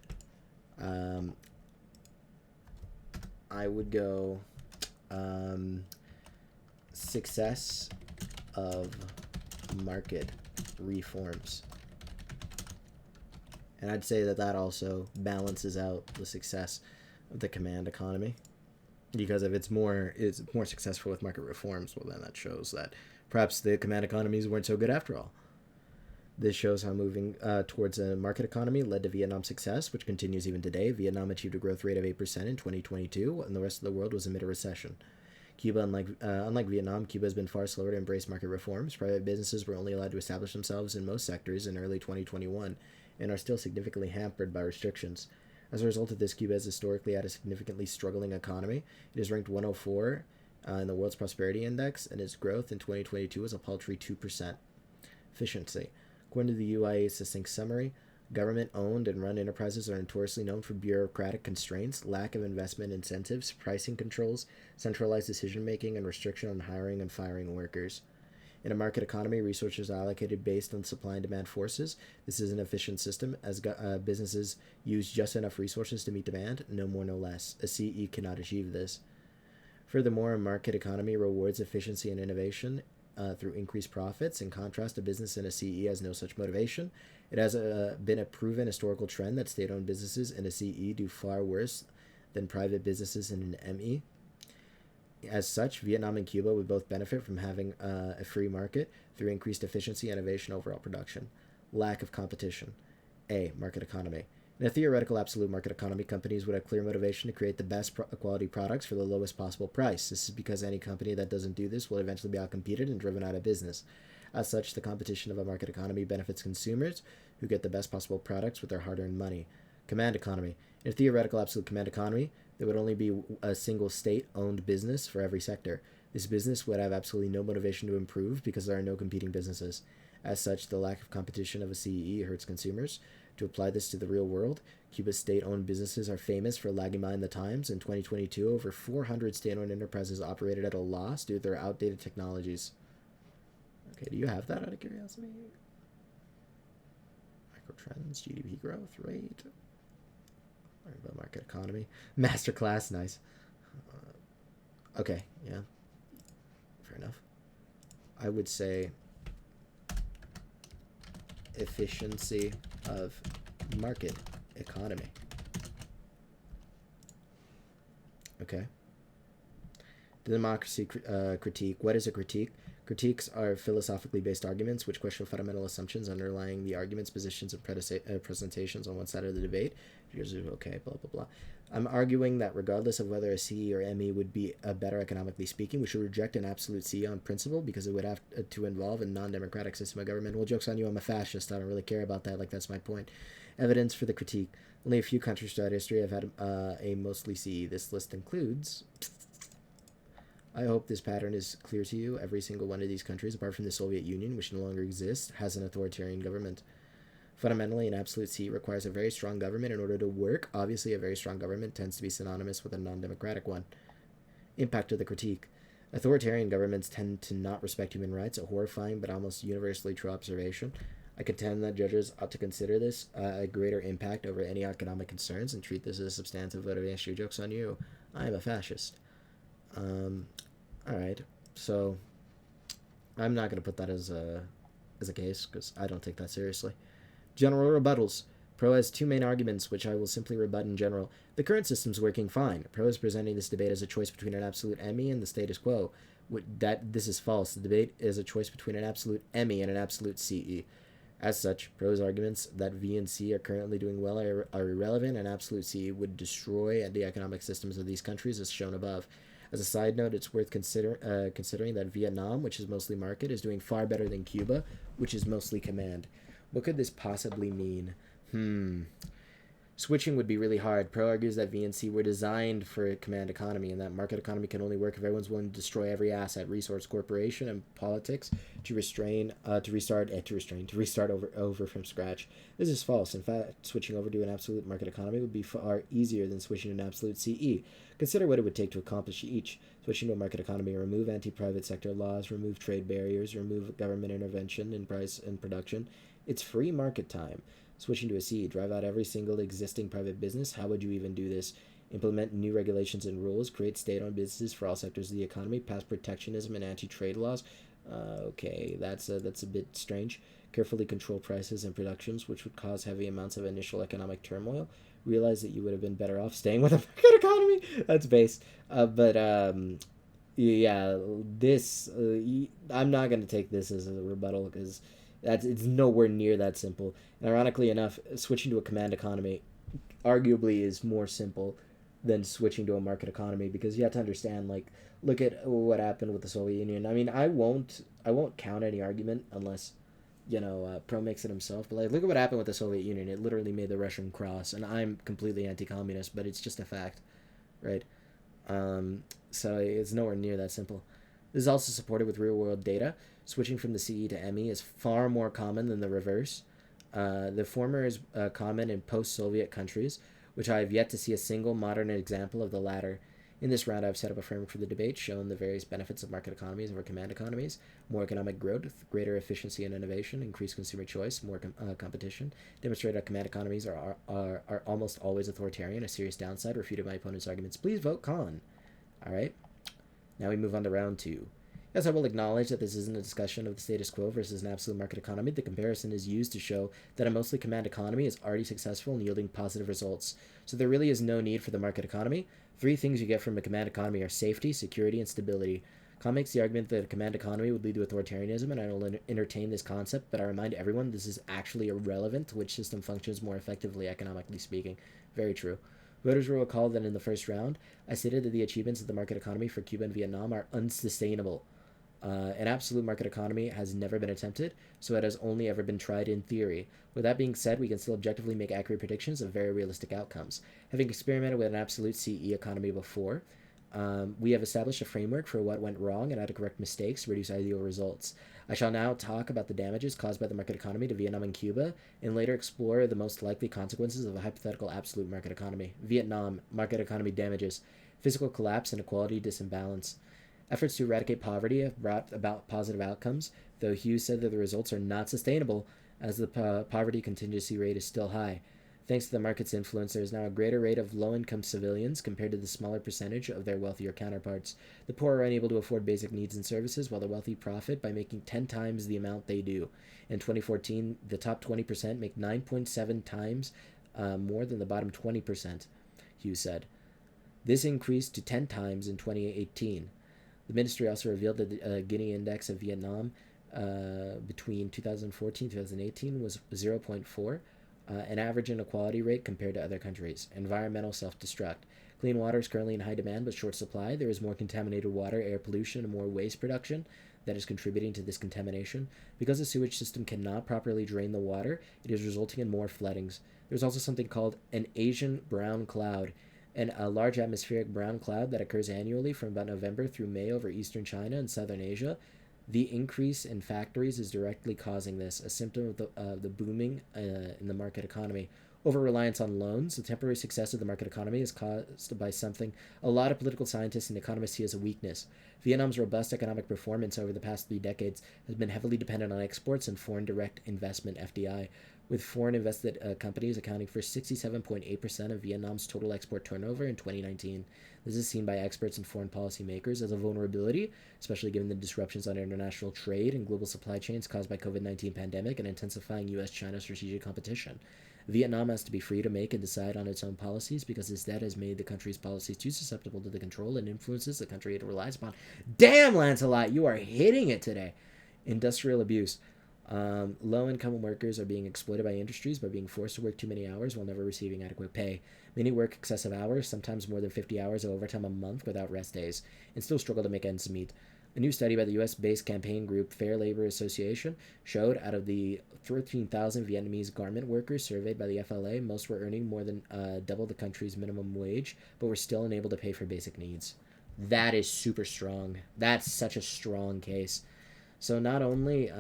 I would go success of market reforms. And I'd say that that also balances out the success of the command economy, because if it's more successful with market reforms, well, then that shows that perhaps the command economies weren't so good after all. This shows how moving towards a market economy led to Vietnam's success, which continues even today. Vietnam achieved a growth rate of 8% in 2022, and the rest of the world was amid a recession. Cuba, unlike Vietnam, Cuba has been far slower to embrace market reforms. Private businesses were only allowed to establish themselves in most sectors in early 2021 and are still significantly hampered by restrictions. As a result of this, Cuba has historically had a significantly struggling economy. It is ranked 104 in the World's Prosperity Index, and its growth in 2022 was a paltry 2%. Efficiency. According to the UIA's succinct summary, government-owned and run enterprises are notoriously known for bureaucratic constraints, lack of investment incentives, pricing controls, centralized decision-making, and restriction on hiring and firing workers. In a market economy, resources are allocated based on supply and demand forces. This is an efficient system, as businesses use just enough resources to meet demand, no more, no less. A CE cannot achieve this. Furthermore, a market economy rewards efficiency and innovation through increased profits. In contrast, a business in a CE has no such motivation. It has been a proven historical trend that state-owned businesses in a CE do far worse than private businesses in an ME. As such, Vietnam and Cuba would both benefit from having a free market through increased efficiency, innovation, overall production. Lack of competition. A. Market economy. In a theoretical absolute market economy, companies would have clear motivation to create the best quality products for the lowest possible price. This is because any company that doesn't do this will eventually be outcompeted and driven out of business. As such, the competition of a market economy benefits consumers, who get the best possible products with their hard-earned money. Command economy. In a theoretical absolute command economy, there would only be a single state-owned business for every sector. This business would have absolutely no motivation to improve because there are no competing businesses. As such, the lack of competition of a CE hurts consumers. To apply this to the real world, Cuba's state-owned businesses are famous for lagging behind the times. In 2022, over 400 state-owned enterprises operated at a loss due to their outdated technologies. Okay, do you have that out of curiosity? Microtrends, GDP growth rate. Learn about market economy. Masterclass, nice. Okay, yeah. Fair enough. I would say efficiency of market economy. Okay. The democracy critique. What is a critique? Critiques are philosophically based arguments which question fundamental assumptions underlying the arguments, positions, and presentations on one side of the debate. Okay, blah, blah, blah. I'm arguing that regardless of whether a CE or ME would be better economically speaking, we should reject an absolute CE on principle because it would have to involve a non-democratic system of government. Well, joke's on you, I'm a fascist. I don't really care about that. Like, that's my point. Evidence for the critique. Only a few countries throughout history have had a mostly CE. This list includes... I hope this pattern is clear to you. Every single one of these countries, apart from the Soviet Union, which no longer exists, has an authoritarian government. Fundamentally, an absolute CE requires a very strong government in order to work. Obviously, a very strong government tends to be synonymous with a non-democratic one. Impact of the critique. Authoritarian governments tend to not respect human rights, a horrifying but almost universally true observation. I contend that judges ought to consider this a greater impact over any economic concerns and treat this as a substantive vote of issue. Joke's on you. I am a fascist. Alright, so I'm not going to put that as a case, because I don't take that seriously. General rebuttals. Pro has two main arguments, which I will simply rebut in general. The current system's working fine. Pro is presenting this debate as a choice between an absolute ME and the status quo. This is false. The debate is a choice between an absolute ME and an absolute CE. As such, Pro's arguments that V and C are currently doing well are irrelevant, and absolute CE would destroy the economic systems of these countries, as shown above. As a side note, it's worth considering that Vietnam, which is mostly market, is doing far better than Cuba, which is mostly command. What could this possibly mean? Switching would be really hard. Pro argues that V and C were designed for a command economy, and that market economy can only work if everyone's willing to destroy every asset, resource, corporation, and politics to restart over from scratch. This is false. In fact, switching over to an absolute market economy would be far easier than switching to an absolute CE. Consider what it would take to accomplish each. Switching to a market economy, remove anti-private sector laws, remove trade barriers, remove government intervention in price and production. It's free market time. Switching to a CE, drive out every single existing private business. How would you even do this? Implement new regulations and rules, create state-owned businesses for all sectors of the economy, pass protectionism and anti-trade laws. Okay, that's a bit strange. carefully control prices and productions, which would cause heavy amounts of initial economic turmoil. Realize that you would have been better off staying with a market economy. That's base. But yeah, this I'm not going to take this as a rebuttal because it's nowhere near that simple. And ironically enough, switching to a command economy arguably is more simple than switching to a market economy, because you have to understand, like, look at what happened with the Soviet Union. I mean, I won't count any argument unless Pro makes it himself. But like, look at what happened with the Soviet Union. It literally made the Russian cross, and I'm completely anti-communist, but it's just a fact, right? So it's nowhere near that simple. This is also supported with real-world data. Switching from the CE to ME is far more common than the reverse. The former is common in post-Soviet countries, which I have yet to see a single modern example of the latter. In this round, I've set up a framework for the debate, shown the various benefits of market economies over command economies: more economic growth, greater efficiency and innovation, increased consumer choice, more competition. Demonstrated that command economies are almost always authoritarian, a serious downside, refuted my opponent's arguments. Please vote con. All right. Now we move on to round two. Yes, I will acknowledge that this isn't a discussion of the status quo versus an absolute market economy. The comparison is used to show that a mostly command economy is already successful in yielding positive results. So there really is no need for the market economy. Three things you get from a command economy are safety, security, and stability. Khan makes the argument that a command economy would lead to authoritarianism, and I will entertain this concept, but I remind everyone this is actually irrelevant to which system functions more effectively, economically speaking. Very true. Voters will recall that in the first round, I stated that the achievements of the market economy for Cuba and Vietnam are unsustainable. An absolute market economy has never been attempted, so it has only ever been tried in theory. With that being said, we can still objectively make accurate predictions of very realistic outcomes. Having experimented with an absolute CE economy before, we have established a framework for what went wrong and how to correct mistakes to reduce ideal results. I shall now talk about the damages caused by the market economy to Vietnam and Cuba, and later explore the most likely consequences of a hypothetical absolute market economy. Vietnam, market economy damages: physical collapse and equality disimbalance. Efforts to eradicate poverty have brought about positive outcomes, though Hughes said that the results are not sustainable, as the poverty contingency rate is still high. Thanks to the market's influence, there is now a greater rate of low-income civilians compared to the smaller percentage of their wealthier counterparts. The poor are unable to afford basic needs and services, while the wealthy profit by making 10 times the amount they do. In 2014, the top 20% make 9.7 times more than the bottom 20%, Hughes said. This increased to 10 times in 2018. The ministry also revealed that the Gini index of Vietnam between 2014 and 2018 was 0.4, an average inequality rate compared to other countries. Environmental self-destruct. Clean water is currently in high demand but short supply. There is more contaminated water, air pollution, and more waste production that is contributing to this contamination. Because the sewage system cannot properly drain the water, it is resulting in more floodings. There's also something called an Asian brown cloud, and a large atmospheric brown cloud that occurs annually from about November through May over eastern China and southern Asia. The increase in factories is directly causing this, a symptom of the booming in the market economy. Over-reliance on loans. The temporary success of the market economy is caused by something a lot of political scientists and economists see as a weakness. Vietnam's robust economic performance over the past 3 decades has been heavily dependent on exports and foreign direct investment, FDI, with foreign invested companies accounting for 67.8% of Vietnam's total export turnover in 2019. This is seen by experts and foreign policy makers as a vulnerability, especially given the disruptions on international trade and global supply chains caused by COVID-19 pandemic and intensifying U.S.-China strategic competition. Vietnam has to be free to make and decide on its own policies because its debt has made the country's policies too susceptible to the control and influences the country it relies upon. Damn, Lancelot, you are hitting it today. Industrial abuse. Low-income workers are being exploited by industries by being forced to work too many hours while never receiving adequate pay. Many work excessive hours, sometimes more than 50 hours of overtime a month without rest days, and still struggle to make ends meet. A new study by the U.S.-based campaign group Fair Labor Association showed out of the 13,000 Vietnamese garment workers surveyed by the FLA, most were earning more than double the country's minimum wage, but were still unable to pay for basic needs. That is super strong. That's such a strong case. So not only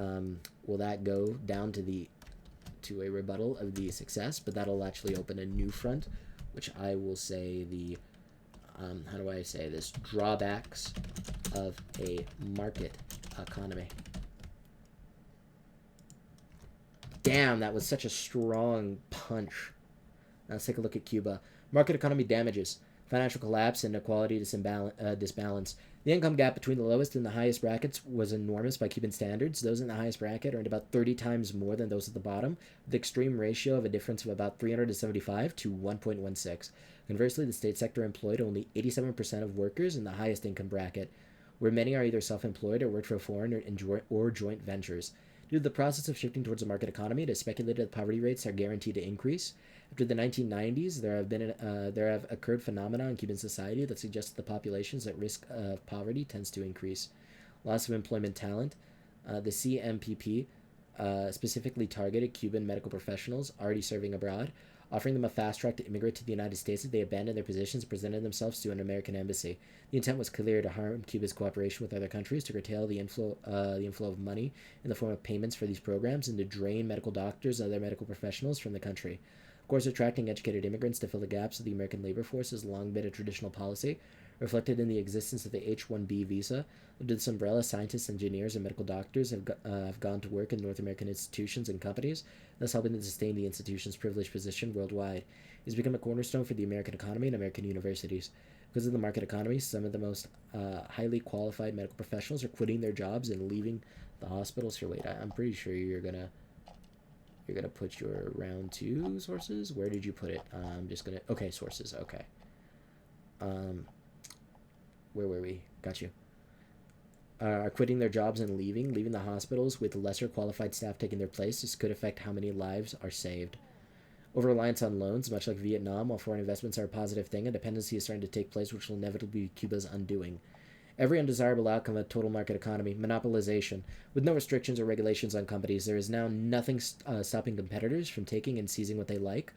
will that go down to a rebuttal of the success, but that'll actually open a new front, which I will say the how do I say this? Drawbacks of a market economy. Damn, that was such a strong punch. Now let's take a look at Cuba. Market economy damages. financial collapse, and inequality disbalance. The income gap between the lowest and the highest brackets was enormous by Cuban standards. Those in the highest bracket earned about 30 times more than those at the bottom, with the extreme ratio of a difference of about 375 to 1.16. Conversely, the state sector employed only 87% of workers in the highest income bracket, where many are either self-employed or work for a foreign or joint ventures. Due to the process of shifting towards a market economy, it is speculated that poverty rates are guaranteed to increase. After the 1990s, there have occurred phenomena in Cuban society that suggest that the populations at risk of poverty tends to increase. Loss of employment talent. The CMPP specifically targeted Cuban medical professionals already serving abroad, offering them a fast track to immigrate to the United States if they abandoned their positions and presented themselves to an American embassy. The intent was clear: to harm Cuba's cooperation with other countries, to curtail the inflow of money in the form of payments for these programs, and to drain medical doctors and other medical professionals from the country. Of course, attracting educated immigrants to fill the gaps of the American labor force has long been a traditional policy, reflected in the existence of the H-1B visa. Under this umbrella, scientists, engineers, and medical doctors have gone to work in North American institutions and companies, thus helping to sustain the institution's privileged position worldwide. It has become a cornerstone for the American economy and American universities. Because of the market economy, some of the most highly qualified medical professionals are quitting their jobs and leaving the hospitals. Here, wait, I'm pretty sure you're gonna put your round two sources. Where did you put it? I'm just gonna sources. Okay. Where were we? Got you. Are quitting their jobs and leaving the hospitals with lesser qualified staff taking their place. This could affect how many lives are saved. Over-reliance on loans, much like Vietnam, while foreign investments are a positive thing, a dependency is starting to take place which will inevitably be Cuba's undoing. Every undesirable outcome of a total market economy, monopolization. With no restrictions or regulations on companies, there is now nothing stopping competitors from taking and seizing what they like,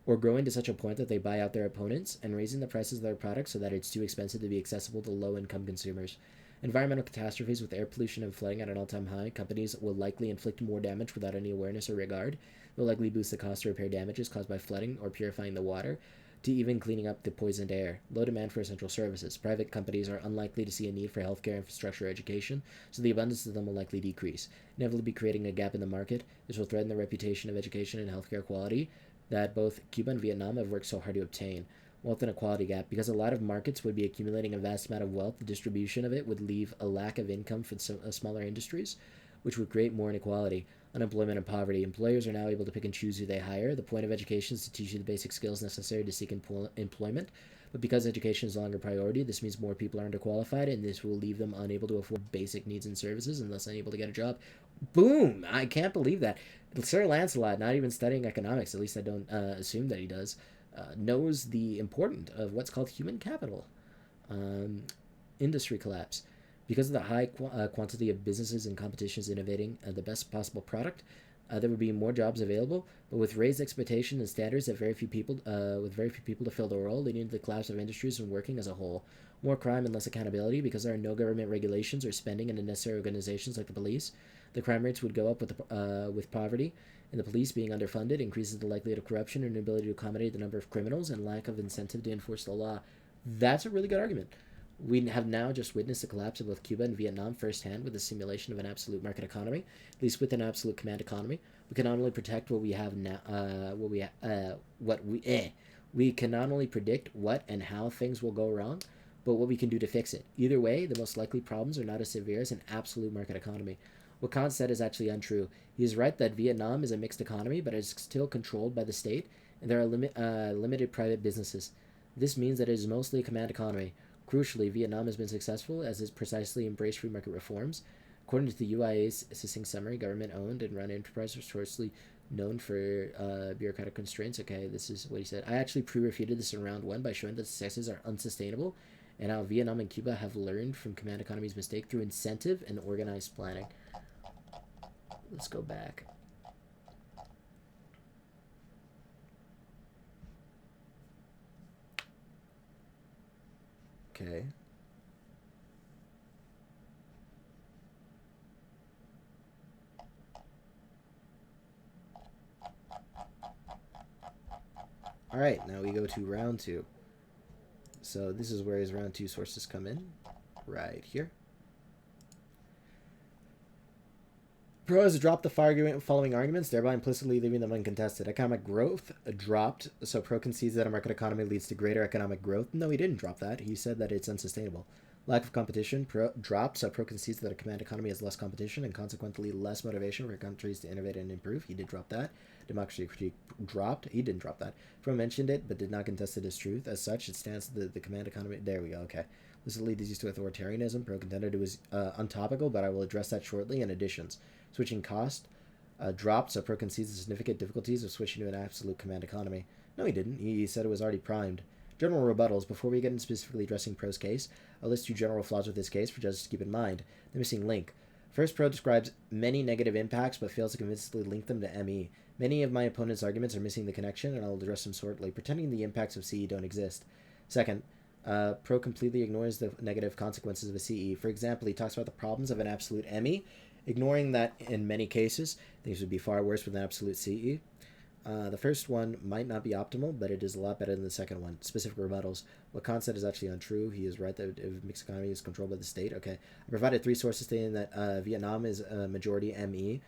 or growing to such a point that they buy out their opponents and raising the prices of their products so that it's too expensive to be accessible to low-income consumers. Environmental catastrophes with air pollution and flooding at an all-time high, companies will likely inflict more damage without any awareness or regard. They'll likely boost the cost to repair damages caused by flooding or purifying the water, to even cleaning up the poisoned air. Low demand for essential services. Private companies are unlikely to see a need for healthcare, infrastructure, or education, so the abundance of them will likely decrease, inevitably creating a gap in the market. This will threaten the reputation of education and healthcare quality that both Cuba and Vietnam have worked so hard to obtain. Wealth inequality gap. Because a lot of markets would be accumulating a vast amount of wealth, the distribution of it would leave a lack of income for smaller industries, which would create more inequality. Unemployment and poverty. Employers are now able to pick and choose who they hire. The point of education is to teach you the basic skills necessary to seek employment. But because education is no longer a priority, this means more people are underqualified, and this will leave them unable to afford basic needs and services and thus unable to get a job. Boom! I can't believe that. Sir Lancelot, not even studying economics, at least I don't assume that he does, knows the importance of what's called human capital. Industry collapse. Because of the high quantity of businesses and competitions innovating the best possible product, there would be more jobs available, but with raised expectations and standards that very few people to fill the role, leading to the collapse of industries and working as a whole. More crime and less accountability because there are no government regulations or spending in unnecessary organizations like the police. The crime rates would go up with poverty, and the police being underfunded increases the likelihood of corruption and inability to accommodate the number of criminals and lack of incentive to enforce the law. That's a really good argument. We have now just witnessed the collapse of both Cuba and Vietnam firsthand with the simulation of an absolute market economy, at least with an absolute command economy. We can not only protect what we have now, we can not only predict what and how things will go wrong, but what we can do to fix it. Either way, the most likely problems are not as severe as an absolute market economy. What Khan said is actually untrue. He is right that Vietnam is a mixed economy, but it is still controlled by the state, and there are limited private businesses. This means that it is mostly a command economy. Crucially, Vietnam has been successful as it's precisely embraced free market reforms. According to the UIA's succinct summary, government-owned and run enterprise are historically known for bureaucratic constraints. Okay, this is what he said. I actually pre-refuted this in round one by showing that successes are unsustainable, and how Vietnam and Cuba have learned from command economy's mistake through incentive and organized planning. Let's go back. Okay. All right, now we go to round two. So this is where his round two sources come in, right here. Pro has dropped the following arguments, thereby implicitly leaving them uncontested. Economic growth dropped, so Pro concedes that a market economy leads to greater economic growth. No, he didn't drop that. He said that it's unsustainable. Lack of competition dropped, so Pro concedes that a command economy has less competition and consequently less motivation for countries to innovate and improve. He did drop that. Democracy critique dropped. He didn't drop that. Pro mentioned it, but did not contest it as truth. As such, it stands the command economy. There we go. Okay. This will lead these to authoritarianism. Pro contended it was untopical, but I will address that shortly. In additions, switching cost dropped, so Pro concedes the significant difficulties of switching to an absolute command economy. No, he didn't. He said it was already primed. General rebuttals. Before we get into specifically addressing Pro's case, I'll list 2 general flaws with this case for judges to keep in mind. The missing link. First, Pro describes many negative impacts, but fails to convincingly link them to ME. Many of my opponent's arguments are missing the connection, and I'll address them shortly, pretending the impacts of CE don't exist. Second, Pro completely ignores the negative consequences of a CE. For example, he talks about the problems of an absolute ME, ignoring that in many cases, things would be far worse with an absolute CE. The first one might not be optimal, but it is a lot better than the second one. Specific rebuttals. What Khan said is actually untrue. He is right that if mixed economy is controlled by the state. Okay. I provided 3 sources stating that Vietnam is a majority ME.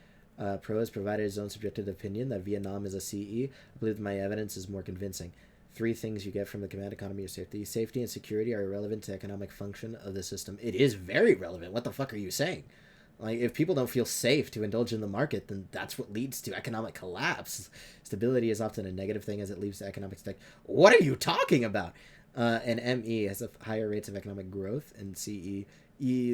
Pro has provided his own subjective opinion that Vietnam is a CE. I believe that my evidence is more convincing. 3 things you get from the command economy are safety. Safety and security are irrelevant to the economic function of the system. It is very relevant. What the fuck are you saying? Like, if people don't feel safe to indulge in the market, then that's what leads to economic collapse. Stability is often a negative thing as it leads to economic stagnation. What are you talking about? And ME has higher rates of economic growth, and CE,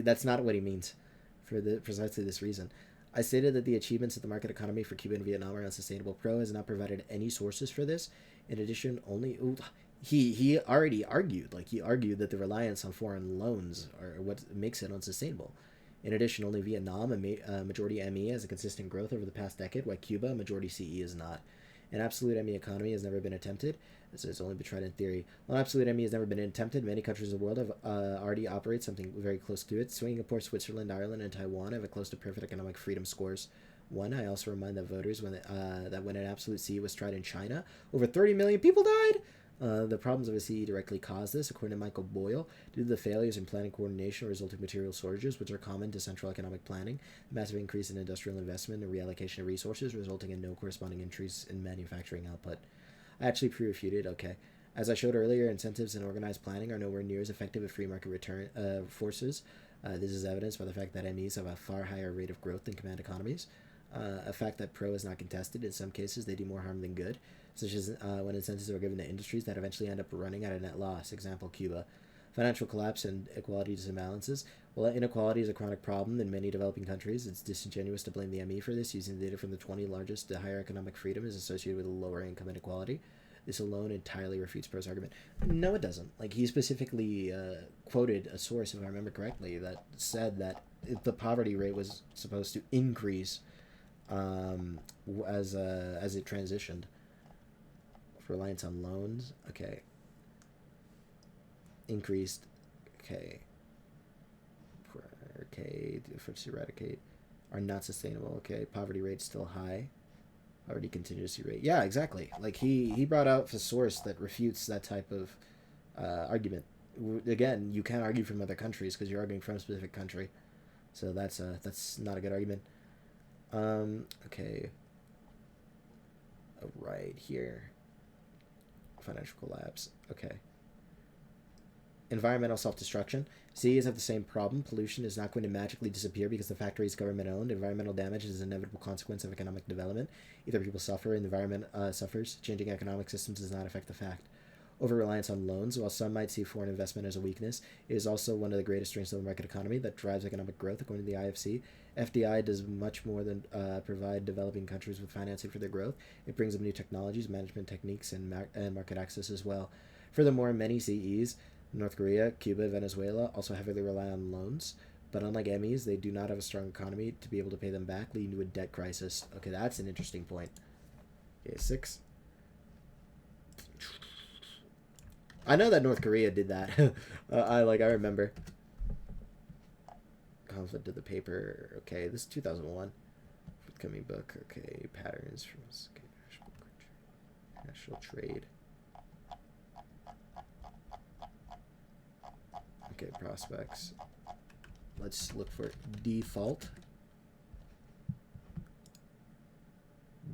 that's not what he means for precisely this reason. I stated that the achievements of the market economy for Cuba and Vietnam are unsustainable. Pro has not provided any sources for this. In addition, he already argued, that the reliance on foreign loans are what makes it unsustainable. In addition, only Vietnam, a majority ME, has a consistent growth over the past decade, while Cuba, a majority CE, is not. An absolute ME economy has never been attempted, so it's only been tried in theory. While absolute ME has never been attempted, many countries in the world have already operate something very close to it. Singapore, Switzerland, Ireland, and Taiwan have a close to perfect economic freedom scores. I also remind the voters that when an absolute CE was tried in China, over 30 million people died. The problems of a CE directly caused this, according to Michael Boyle, due to the failures in planning coordination resulting in material shortages, which are common to central economic planning, the massive increase in industrial investment and reallocation of resources, resulting in no corresponding increase in manufacturing output. I actually pre-refuted, okay. As I showed earlier, incentives and organized planning are nowhere near as effective as free market forces. This is evidenced by the fact that MEs have a far higher rate of growth than command economies. A fact that Pro is not contested. In some cases, they do more harm than good, such as when incentives are given to industries that eventually end up running at a net loss. Example, Cuba. Financial collapse and equality disimbalances. While inequality is a chronic problem in many developing countries, it's disingenuous to blame the ME for this, using the data from the 20 largest. The higher economic freedom is associated with a lower income inequality. This alone entirely refutes Pro's argument. No, it doesn't. Like, he specifically quoted a source, if I remember correctly, that said that the poverty rate was supposed to increase as it transitioned. Reliance on loans, okay. Increased, okay. Efforts to eradicate are not sustainable, okay. Poverty rate still high. Poverty continuously rate, yeah, exactly. Like, he brought out a source that refutes that type of argument. Again, you can't argue from other countries because you're arguing from a specific country, so that's not a good argument. Okay. Right here. Financial collapse. Okay. Environmental self-destruction. CEs have the same problem. Pollution is not going to magically disappear because the factory is government-owned. Environmental damage is an inevitable consequence of economic development. Either people suffer and the environment suffers. Changing economic systems does not affect the fact. Over-reliance on loans. While some might see foreign investment as a weakness, it is also one of the greatest strengths of the market economy that drives economic growth, according to the IFC. FDI does much more than provide developing countries with financing for their growth. It brings them new technologies, management techniques, and market access as well. Furthermore, many CEs, North Korea, Cuba, Venezuela, also heavily rely on loans. But unlike MEs, they do not have a strong economy to be able to pay them back, leading to a debt crisis. Okay, that's an interesting point. Okay, 6. I know that North Korea did that. I remember. Conflict of the paper. Okay, this is 2001. Forthcoming book. Okay, patterns from national trade. Okay, prospects. Let's look for default.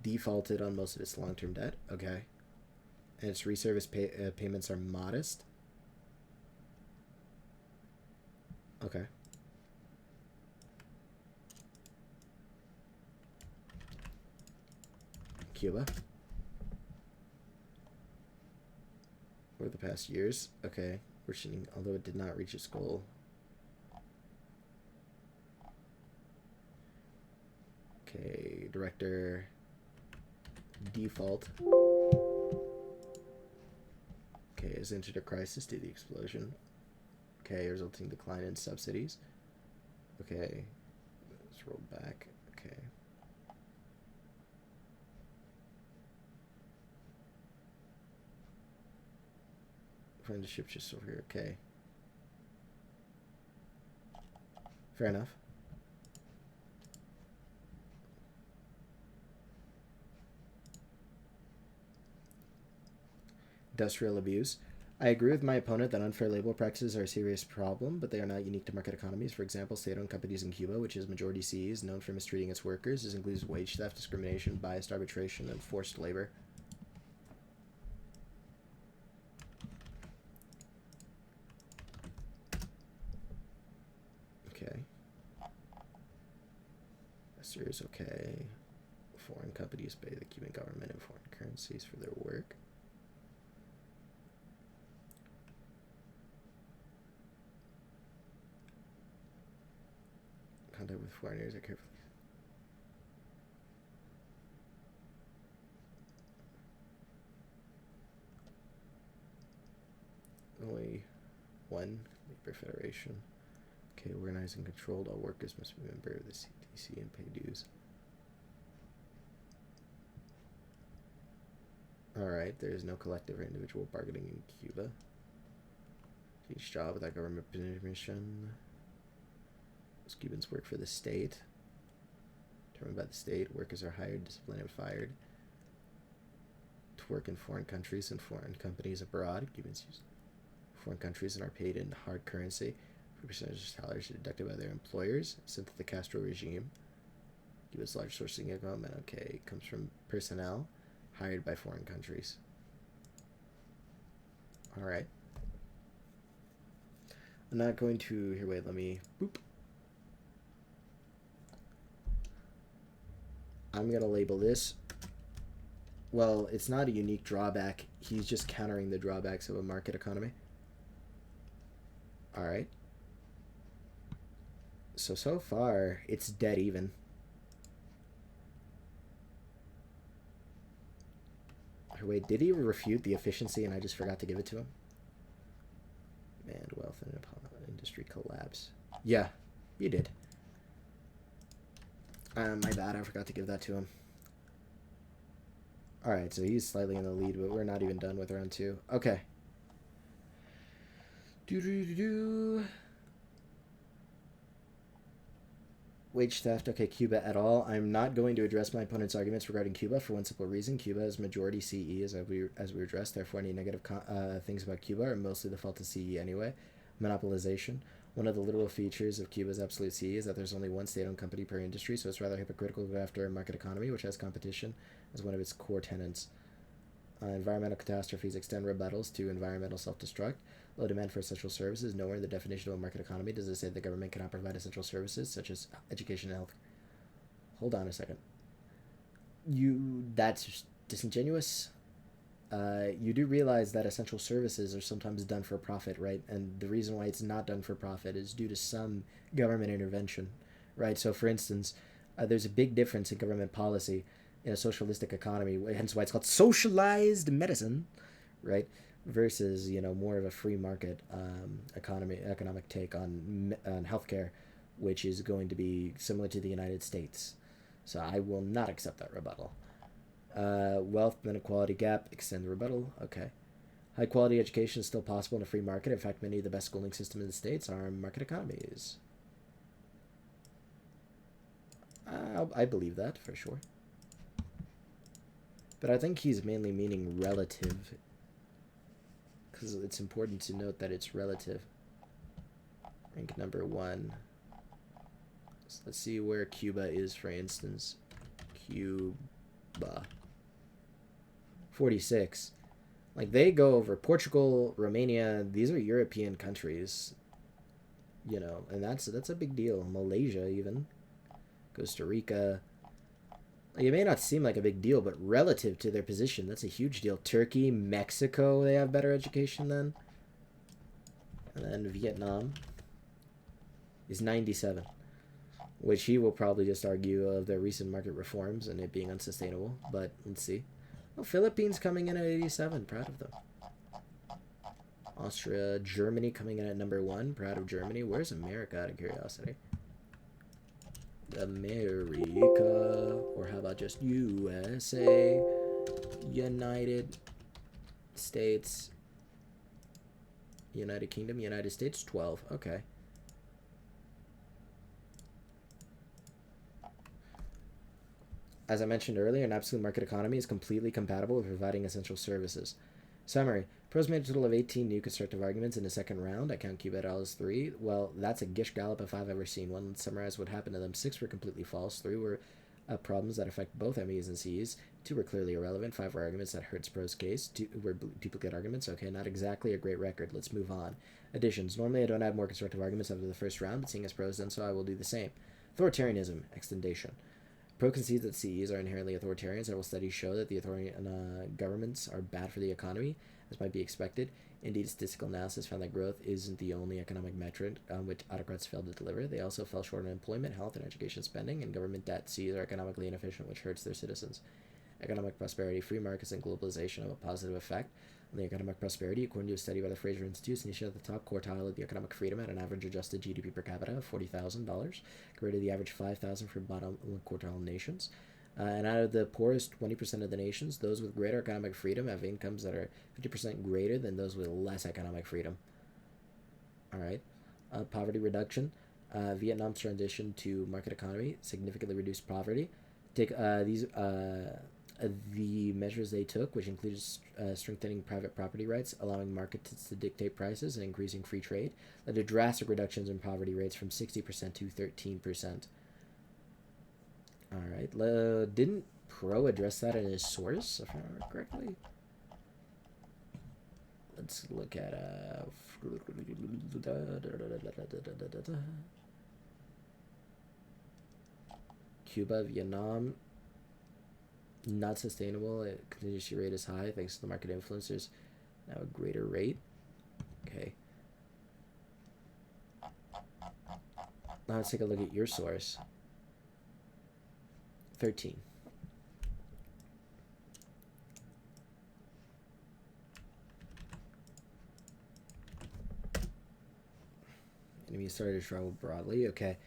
defaulted on most of its long-term debt. Okay. And its reservice payments are modest. Okay. Cuba. Over the past years. Okay. Worsening, although it did not reach its goal. Okay. Director. Default. Okay. Has entered a crisis due to the explosion. Okay. Resulting decline in subsidies. Okay. Let's roll back. Okay. Find the ship just over here. Okay. Fair enough. Industrial abuse. I agree with my opponent that unfair labor practices are a serious problem, but they are not unique to market economies. For example, state-owned companies in Cuba, which is majority CE, is known for mistreating its workers. This includes wage theft, discrimination, biased arbitration, and forced labor. Okay. Investors, okay. Foreign companies pay the Cuban government in foreign currencies for their work. Contact with foreigners are carefully. Only one labor federation. Okay, organized and controlled. All workers must be a member of the CTC and pay dues. Alright, there is no collective or individual bargaining in Cuba. Each job without government permission. Most Cubans work for the state. Determined by the state, workers are hired, disciplined, and fired to work in foreign countries and foreign companies abroad. Cubans use foreign countries and are paid in hard currency. For percentage of salaries are deducted by their employers. Sent to the Castro regime. Cuba's large source of income, okay, comes from personnel hired by foreign countries. Alright. I'm not going to... Here, wait, let me... Boop. I'm going to label this... Well, it's not a unique drawback. He's just countering the drawbacks of a market economy. Alright. So far, it's dead even. Wait, did he refute the efficiency and I just forgot to give it to him? Man, wealth and industry collapse. Yeah, you did. My bad, I forgot to give that to him. Alright, so he's slightly in the lead, but we're not even done with round 2. Okay. Wage theft. Okay, Cuba et al. I'm not going to address my opponent's arguments regarding Cuba for one simple reason. Cuba is majority CE, as we addressed. Therefore, any negative things about Cuba are mostly the fault of CE anyway. Monopolization. One of the literal features of Cuba's absolute CE is that there's only one state-owned company per industry, so it's rather hypocritical to go after a market economy, which has competition as one of its core tenets. Environmental catastrophes extend rebuttals to environmental self-destruct. Low demand for essential services. Nowhere in the definition of a market economy does it say the government cannot provide essential services such as education and health. Hold on a second. That's disingenuous. You do realize that essential services are sometimes done for profit, right? And the reason why it's not done for profit is due to some government intervention, right? So, for instance, there's a big difference in government policy in a socialistic economy, hence why it's called socialized medicine, right? Versus, more of a free market economic take on healthcare, which is going to be similar to the United States. So I will not accept that rebuttal. Wealth and inequality gap, extend the rebuttal. Okay. High quality education is still possible in a free market. In fact, many of the best schooling systems in the States are market economies. I believe that for sure. But I think he's mainly meaning relative, because it's important to note that it's relative. Rank number 1. So let's see where Cuba is, for instance. Cuba. Cuba. 46. Like, they go over Portugal, Romania. These are European countries, you know, and that's a big deal. Malaysia, even. Costa Rica. Like, it may not seem like a big deal, but relative to their position, that's a huge deal. Turkey, Mexico, they have better education than. And then Vietnam is 97, which he will probably just argue of their recent market reforms and it being unsustainable. But let's see. Oh, Philippines coming in at 87. Proud of them. Austria, Germany coming in at number 1. Proud of Germany. Where's America, out of curiosity? America. Or how about just USA? United States. United Kingdom, United States, 12. Okay. As I mentioned earlier, an absolute market economy is completely compatible with providing essential services. Summary. Pros made a total of 18 new constructive arguments in the second round. I count Cuba et al. 3. Well, that's a gish gallop if I've ever seen one. Let's summarize what happened to them. 6 were completely false. 3 were problems that affect both MEs and Cs. 2 were clearly irrelevant. 5 were arguments that hurts pros case. 2 were duplicate arguments. Okay, not exactly a great record. Let's move on. Additions. Normally I don't add more constructive arguments after the first round, but seeing as pros done so, I will do the same. Authoritarianism. Extendation. Pro concedes that CEs are inherently authoritarian. Several studies show that the authoritarian governments are bad for the economy, as might be expected. Indeed, statistical analysis found that growth isn't the only economic metric which autocrats failed to deliver. They also fell short on employment, health, and education spending, and government debt. CEs are economically inefficient, which hurts their citizens. Economic prosperity, free markets, and globalization have a positive effect on the economic prosperity, according to a study by the Fraser Institute. Nation at the top quartile of the economic freedom at an average adjusted GDP per capita of $40,000, compared to the average $5,000 for bottom quartile nations. And out of the poorest 20% of the nations, those with greater economic freedom have incomes that are 50% greater than those with less economic freedom. All right. Poverty reduction. Vietnam's transition to market economy significantly reduced poverty. The measures they took, which included strengthening private property rights, allowing markets to dictate prices, and increasing free trade, led to drastic reductions in poverty rates from 60% to 13%. Alright, didn't Pro address that in his source, if I remember correctly? Let's look at Cuba, Vietnam. Not sustainable. Contingency rate is high thanks to the market influencers. Now a greater rate. Okay. Now let's take a look at your source. 13. Enemy started to travel broadly. Okay.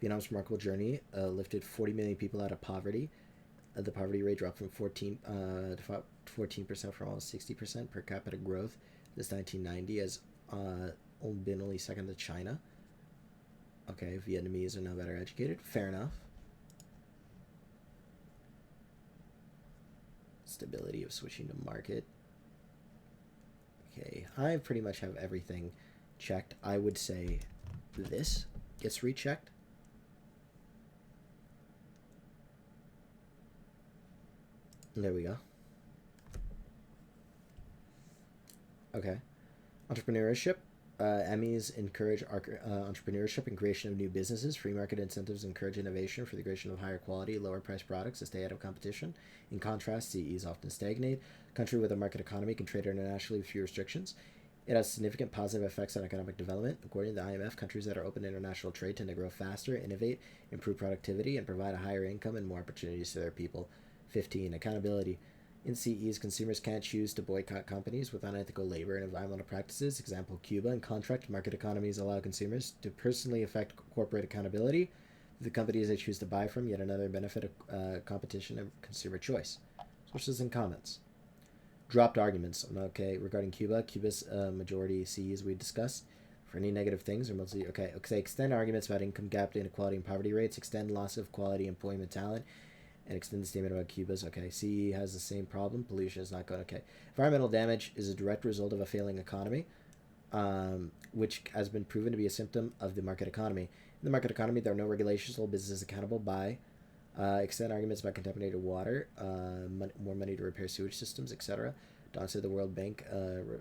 Vietnam's remarkable journey lifted 40 million people out of poverty. The poverty rate dropped from 14% from almost 60% per capita growth. This 1990 has been only second to China. Okay, Vietnamese are now better educated. Fair enough. Stability of switching to market. Okay, I pretty much have everything checked. I would say this gets rechecked. There we go. Okay. Entrepreneurship. MEs encourage entrepreneurship and creation of new businesses. Free market incentives encourage innovation for the creation of higher quality, lower priced products to stay ahead of competition. In contrast, CEs often stagnate. A country with a market economy can trade internationally with few restrictions. It has significant positive effects on economic development. According to the IMF, countries that are open to international trade tend to grow faster, innovate, improve productivity, and provide a higher income and more opportunities to their people. 15. Accountability. In CEs, consumers can't choose to boycott companies with unethical labor and environmental practices. Example, Cuba. In contract, market economies allow consumers to personally affect corporate accountability. The companies they choose to buy from, yet another benefit of competition and consumer choice. Sources and comments. Dropped arguments. Okay, regarding Cuba. Cuba's majority CEs we discussed. For any negative things, or mostly, okay, extend arguments about income gap, inequality, and poverty rates. Extend loss of quality employment talent. And extend the statement about Cuba's. Okay, CE has the same problem. Pollution is not good. Okay. Environmental damage is a direct result of a failing economy, which has been proven to be a symptom of the market economy. In the market economy, there are no regulations to hold businesses accountable by Extend arguments about contaminated water, more money to repair sewage systems, etc. Don said the World Bank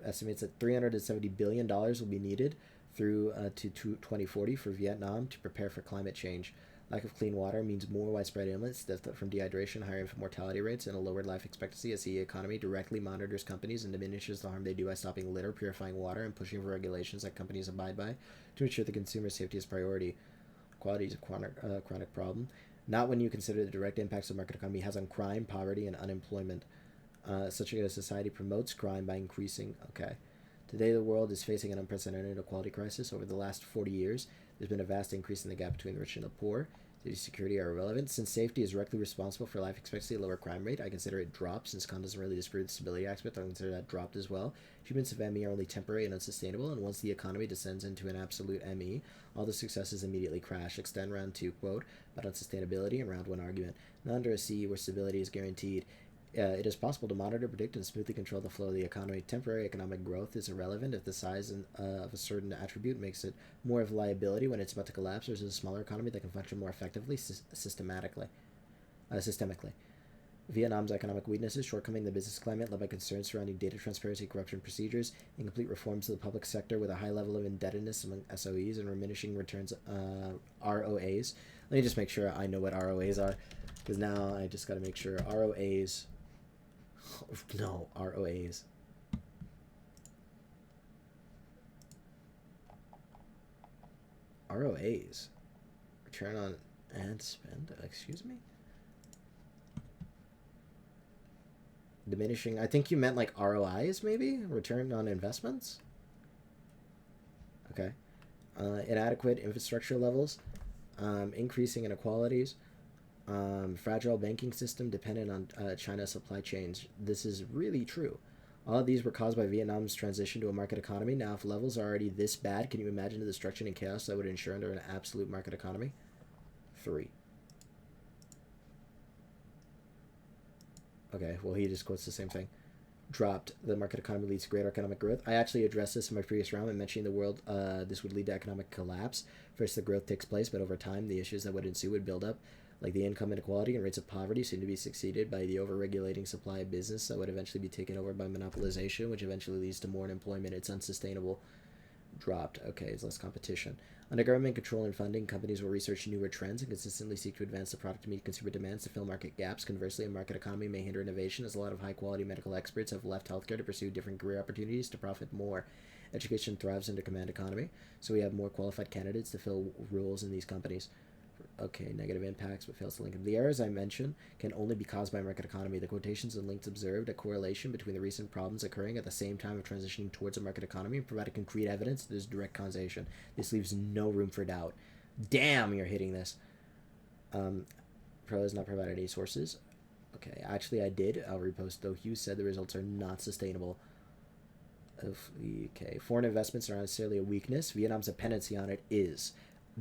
estimates that $370 billion will be needed through to 2040 for Vietnam to prepare for climate change. Lack of clean water means more widespread illness, death from dehydration, higher infant mortality rates, and a lowered life expectancy as the economy directly monitors companies and diminishes the harm they do by stopping litter, purifying water, and pushing for regulations that companies abide by to ensure the consumer safety is priority. Quality is a chronic problem, not when you consider the direct impacts the market economy has on crime, poverty, and unemployment. Such a society promotes crime by increasing. Okay. Today, the world is facing an unprecedented inequality crisis. Over the last 40 years, there's been a vast increase in the gap between the rich and the poor. Safety and security are irrelevant. Since safety is directly responsible for life expectancy and lower crime rate, I consider it dropped. Since Khan doesn't really disprove the stability aspect, I consider that dropped as well. Achievements of ME are only temporary and unsustainable, and once the economy descends into an absolute ME, all the successes immediately crash. Extend round 2 quote about unsustainability and round 1 argument. Not under a CE where stability is guaranteed. It is possible to monitor, predict, and smoothly control the flow of the economy. Temporary economic growth is irrelevant if the size of a certain attribute makes it more of a liability when it's about to collapse versus a smaller economy that can function more effectively systemically. Vietnam's economic weaknesses, shortcoming the business climate led by concerns surrounding data transparency, corruption procedures, incomplete reforms to the public sector with a high level of indebtedness among SOEs, and diminishing returns ROAs. Let me just make sure I know what ROAs are, because now I just got to make sure. ROAs. No, ROAs. ROAs. Return on ad spend. Excuse me? Diminishing. I think you meant like ROIs, maybe? Return on investments? Okay. Inadequate infrastructure levels. Increasing inequalities. Fragile banking system dependent on China's supply chains. This is really true. All of these were caused by Vietnam's transition to a market economy. Now, if levels are already this bad, can you imagine the destruction and chaos that would ensure under an absolute market economy? 3. Okay, well, he just quotes the same thing. Dropped. The market economy leads to greater economic growth. I actually addressed this in my previous round and mentioning the world this would lead to economic collapse. First, the growth takes place, but over time, the issues that would ensue would build up, like the income inequality and rates of poverty seem to be succeeded by the over-regulating supply of business that would eventually be taken over by monopolization, which eventually leads to more unemployment. It's unsustainable. Dropped. Okay, it's less competition. Under government control and funding, companies will research newer trends and consistently seek to advance the product to meet consumer demands to fill market gaps. Conversely, a market economy may hinder innovation as a lot of high-quality medical experts have left healthcare to pursue different career opportunities to profit more. Education thrives under command economy, so we have more qualified candidates to fill roles in these companies. Okay, negative impacts, but fails to link them. The errors I mentioned can only be caused by a market economy. The quotations and links observed a correlation between the recent problems occurring at the same time of transitioning towards a market economy and provided concrete evidence that there's direct causation. This leaves no room for doubt. Damn, you're hitting this. Pro has not provided any sources. Okay, actually I did. I'll repost, though. Hughes said the results are not sustainable. Okay, foreign investments are not necessarily a weakness. Vietnam's dependency on it is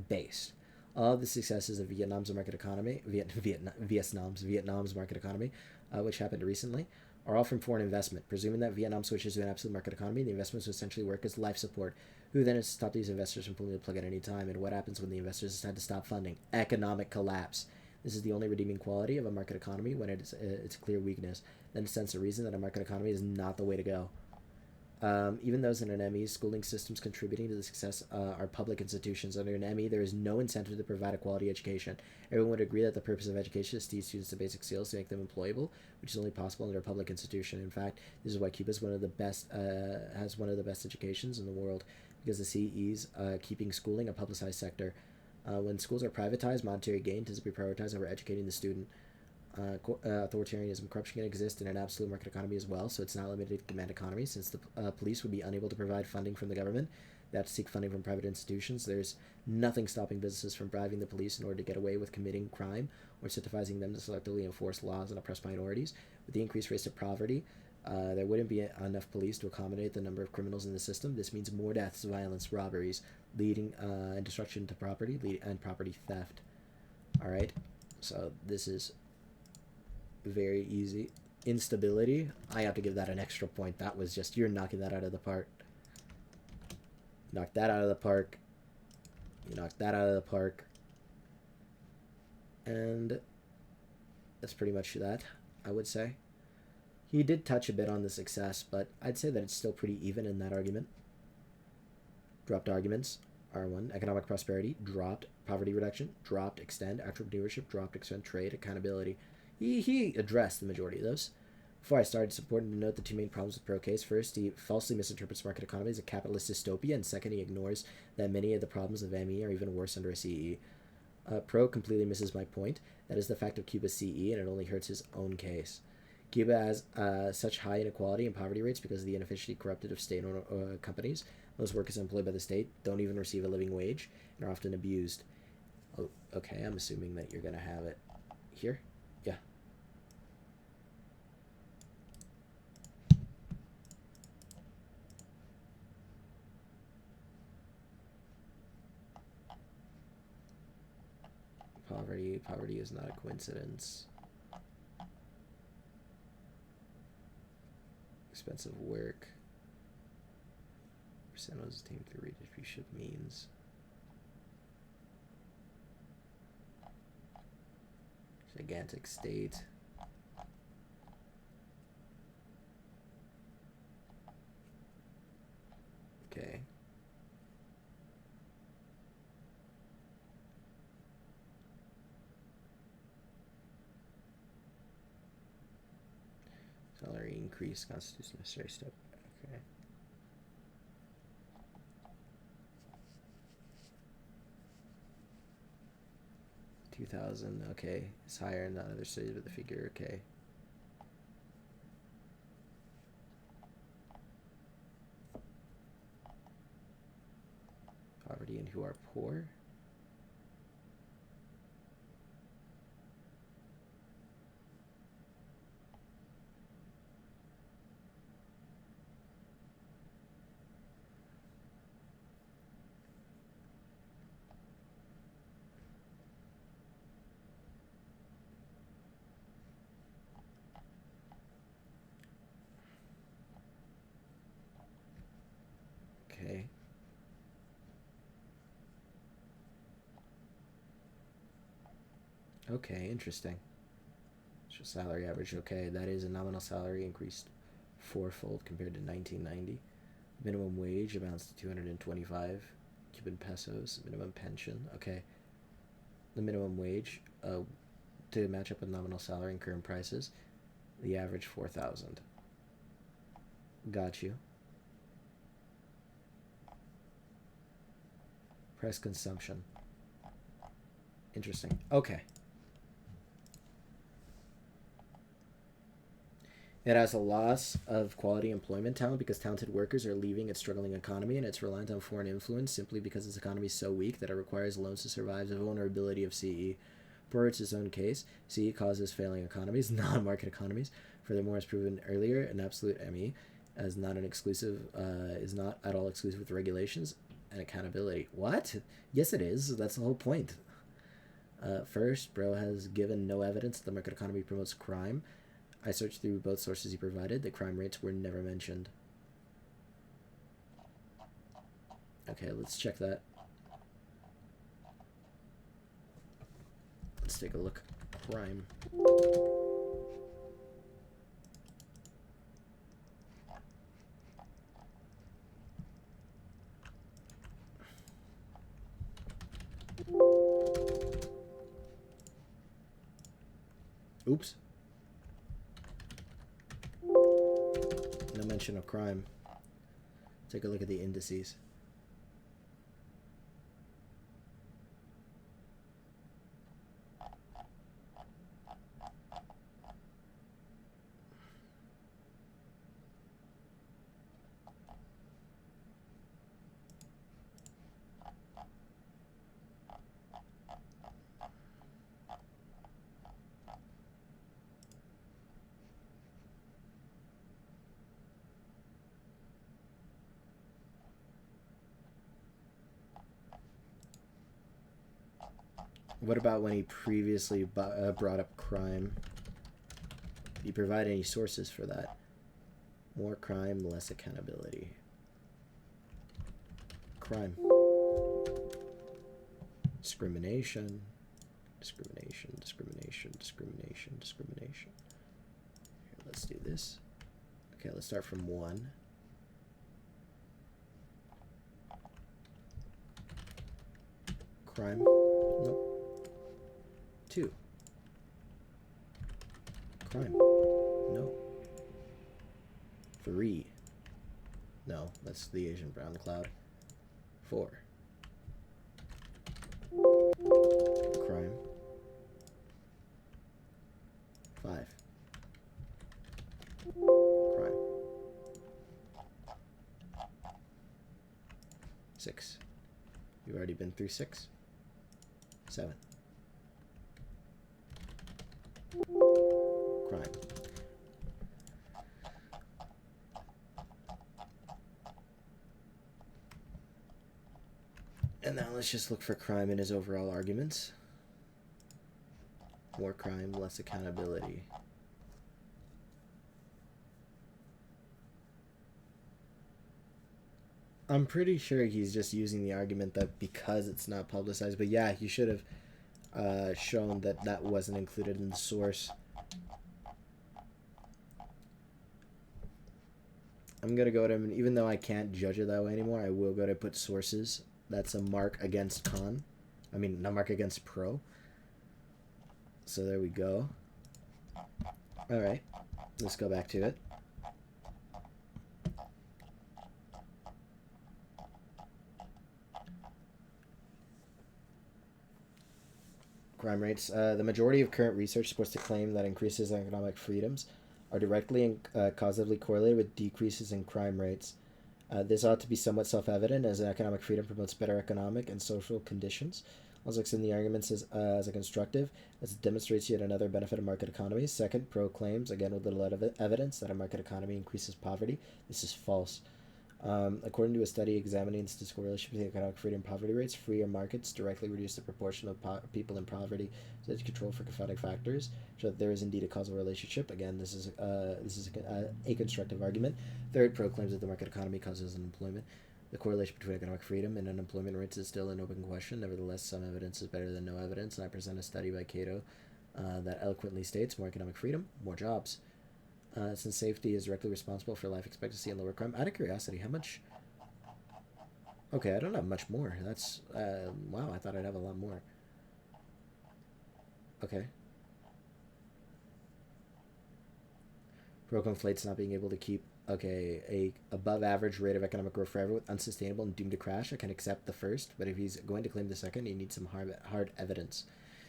based. All of the successes of Vietnam's market economy, Vietnam's market economy, which happened recently, are all from foreign investment. Presuming that Vietnam switches to an absolute market economy, the investments will essentially work as life support. Who then has stopped these investors from pulling the plug at any time? And what happens when the investors decide to stop funding? Economic collapse. This is the only redeeming quality of a market economy when it's a clear weakness. Then it stands to reason that a market economy is not the way to go. Even those in an ME, schooling systems contributing to the success are public institutions. Under an ME, there is no incentive to provide a quality education. Everyone would agree that the purpose of education is to teach students the basic skills to make them employable, which is only possible under a public institution. In fact, this is why Cuba is one of the best, has one of the best educations in the world, because the CEs keeping schooling a publicized sector. When schools are privatized, monetary gain tends to be prioritized over educating the student. Authoritarianism, corruption can exist in an absolute market economy as well, so it's not limited to command economy. Since the police would be unable to provide funding from the government, they have to seek funding from private institutions. There's nothing stopping businesses from bribing the police in order to get away with committing crime or incentivizing them to selectively enforce laws on oppressed minorities. With the increased rates of poverty, there wouldn't be enough police to accommodate the number of criminals in the system. This means more deaths, violence, robberies, leading and destruction to property, and property theft. All right, so this is very easy. Instability, I have to give that an extra point. That was just, you're knocking that out of the park. Knock that out of the park. You knocked that out of the park. And That's pretty much that, I would say. He did touch a bit on the success, but I'd say that it's still pretty even in that argument. Dropped arguments, R1. Economic prosperity, dropped. Poverty reduction, dropped. Extend. Entrepreneurship, dropped. Extend. Trade. Accountability. He addressed the majority of those. Before I start, it's important to note the two main problems with Pro case. First, he falsely misinterprets market economy as a capitalist dystopia, and second, he ignores that many of the problems of ME are even worse under a CE. Pro completely misses my point. That is the fact of Cuba's CE, and it only hurts his own case. Cuba has such high inequality and poverty rates because of the inefficiency corrupted of state-owned companies. Most workers employed by the state don't even receive a living wage and are often abused. Oh, okay, I'm assuming that you're going to have it here. Yeah. Poverty is not a coincidence. Expensive work. Percentages team through redistribution means. Gigantic state. Okay. Salary increase constitutes necessary step. Okay. $2,000. Okay, it's higher in other cities, but the figure. Okay. Poverty and who are poor. Okay. Okay, interesting. So salary average. Okay, that is a nominal salary increased fourfold compared to 1990. Minimum wage amounts to 225 Cuban pesos. Minimum pension. Okay. The minimum wage to match up with nominal salary and current prices, the average 4,000. Got you. Price consumption. Interesting. Okay. It has a loss of quality employment talent because talented workers are leaving its struggling economy, and it's reliant on foreign influence simply because its economy is so weak that it requires loans to survive. The vulnerability of CE. For its own case, CE causes failing economies, non-market economies. Furthermore, as proven earlier, an absolute ME is not at all exclusive with regulations and accountability. What? Yes, it is. That's the whole point. First, Bro has given no evidence that the market economy promotes crime. I searched through both sources he provided. The crime rates were never mentioned. Okay, let's check that. Let's take a look. Crime. Oops. No mention of crime. Take a look at the indices. What about when he previously brought up crime? Did he provide any sources for that? More crime, less accountability. Crime. Discrimination. Discrimination, discrimination, discrimination, discrimination. Here, let's do this. Okay, let's start from 1. Crime. Nope. 2. Crime. No. 3. No, that's the Asian brown cloud. 4. Crime. 5. Crime. 6. You've already been through 6. 7. Crime. And now let's just look for crime in his overall arguments. More crime, less accountability. I'm pretty sure he's just using the argument that because it's not publicized, but yeah, he should have shown that that wasn't included in the source. I'm gonna go to him, and even though I can't judge it that way anymore, I will go to put sources. That's a mark against con. I mean, not mark against pro. So there we go. Alright, let's go back to it. Crime rates. The majority of current research supports the claim that increases in economic freedoms are directly and causally correlated with decreases in crime rates. This ought to be somewhat self-evident, as economic freedom promotes better economic and social conditions. Also extend the arguments as a constructive, as it demonstrates yet another benefit of market economies. Second, pro claims, again with little evidence, that a market economy increases poverty. This is false. According to a study examining the statistical relationship between economic freedom and poverty rates, freer markets directly reduce the proportion of people in poverty to control for confounding factors, so that there is indeed a causal relationship. Again, this is a constructive argument. Third, proclaims that the market economy causes unemployment. The correlation between economic freedom and unemployment rates is still an open question. Nevertheless, some evidence is better than no evidence, and I present a study by Cato that eloquently states more economic freedom, more jobs. Since safety is directly responsible for life expectancy and lower crime. Out of curiosity, how much? Okay, I don't have much more. That's wow. I thought I'd have a lot more. Okay. Pro conflates not being able to keep a above average rate of economic growth forever with unsustainable and doomed to crash. I can accept the first, but if he's going to claim the second, he needs some hard evidence.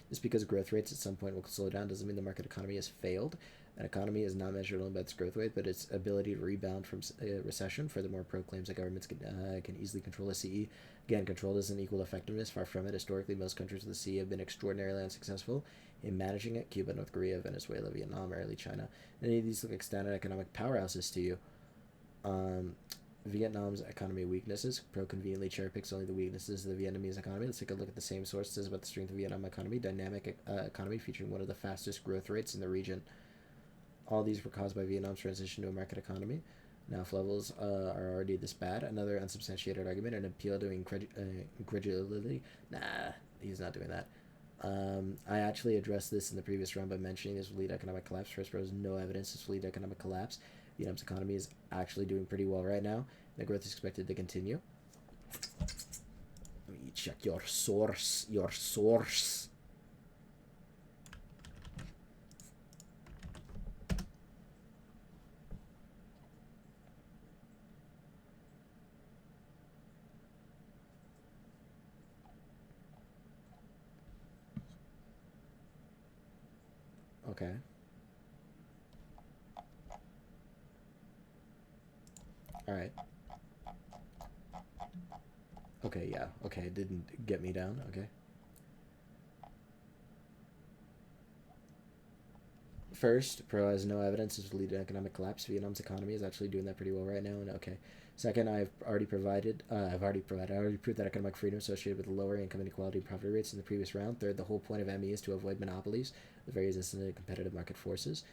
Just because growth rates at some point will slow down doesn't mean the market economy has failed. An economy is not measured only by its growth rate, but its ability to rebound from recession. Furthermore, pro claims that governments can easily control the CE. Again, control doesn't equal effectiveness. Far from it. Historically, most countries of the CE have been extraordinarily unsuccessful in managing it. Cuba, North Korea, Venezuela, Vietnam, early China. Any of these look like standard economic powerhouses to you. Vietnam's economy weaknesses. Pro conveniently cherry picks only the weaknesses of the Vietnamese economy. Let's take a look at the same sources about the strength of the Vietnam economy. Dynamic economy featuring one of the fastest growth rates in the region. All these were caused by Vietnam's transition to a market economy. Now, if levels are already this bad, another unsubstantiated argument, an appeal to incredulity. Nah, he's not doing that. I actually addressed this in the previous round by mentioning this will lead to economic collapse. First, there was no evidence this will lead to economic collapse. Vietnam's economy is actually doing pretty well right now. The growth is expected to continue. Let me check your source. Your source. Okay. Alright. Okay, yeah. Okay, it didn't get me down. Okay. First, pro has no evidence this will lead to economic collapse. Vietnam's economy is actually doing that pretty well right now. And okay. Second, I've already proved that economic freedom associated with lower income inequality and poverty rates in the previous round. Third, the whole point of ME is to avoid monopolies, the very existence of competitive market forces.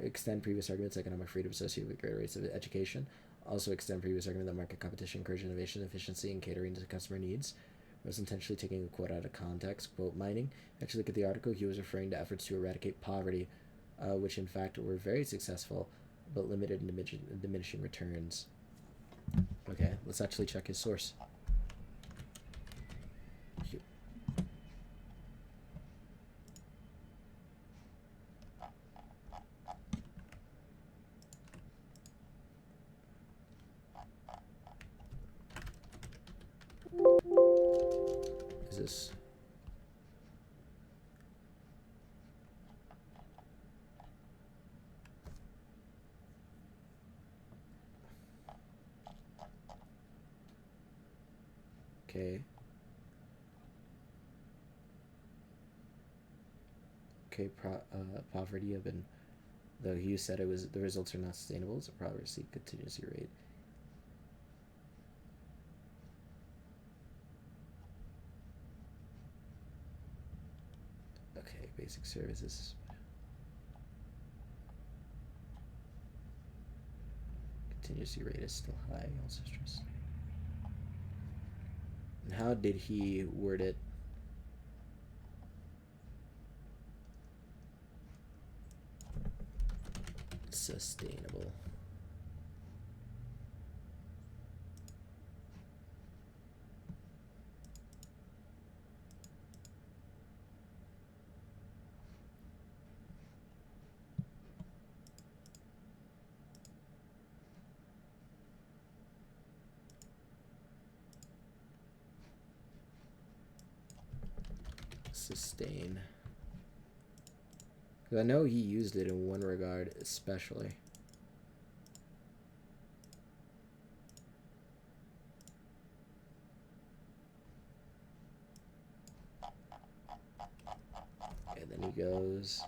Extend previous arguments, economic freedom associated with greater rates of education. Also extend previous argument that market competition encourages innovation, efficiency, and catering to customer needs. was intentionally taking a quote out of context, quote mining. Actually, look at the article. He was referring to efforts to eradicate poverty, which in fact were very successful, but limited in diminishing returns. Okay, let's actually check his source. Is this? Okay. Okay, poverty have been, though Hughes said it was the results are not sustainable. It's a poverty contingency rate. Okay, basic services. Contingency rate is still high. Also stress. And how did he word it? Sustainable. Sustain. Because I know he used it in one regard especially. And then he goes.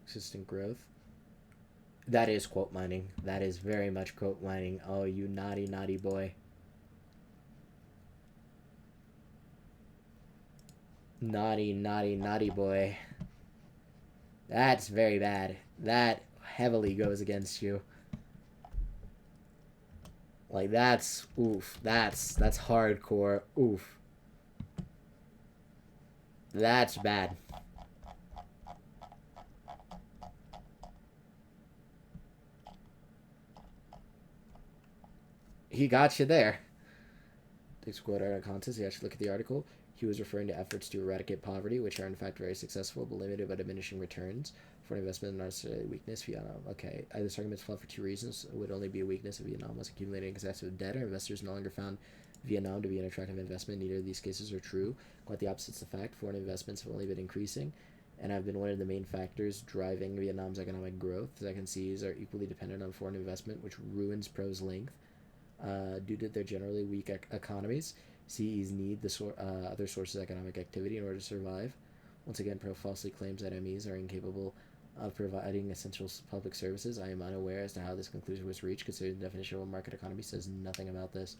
Consistent growth. That is quote mining. That is very much quote mining. Oh, you naughty, naughty boy. Naughty, naughty, naughty boy. That's very bad. That heavily goes against you. Like, that's, oof. That's hardcore. Oof. That's bad. He got you there. Takes a quote out of context. You actually look at the article. He was referring to efforts to eradicate poverty, which are in fact very successful, but limited by diminishing returns. For an investment, not necessarily a weakness. Vietnam. Okay, this argument is flawed for two reasons. It would only be a weakness if Vietnam was accumulating excessive debt, or investors no longer found Vietnam to be an attractive investment. Neither of these cases are true. Quite the opposite is the fact. Foreign investments have only been increasing, and have been one of the main factors driving Vietnam's economic growth. Second Cs are equally dependent on foreign investment, which ruins PRO's length. Due to their generally weak economies, CEs need the other sources of economic activity in order to survive. Once again, PRO falsely claims that MEs are incapable of providing essential public services. I am unaware as to how this conclusion was reached, considering the definition of a market economy says nothing about this.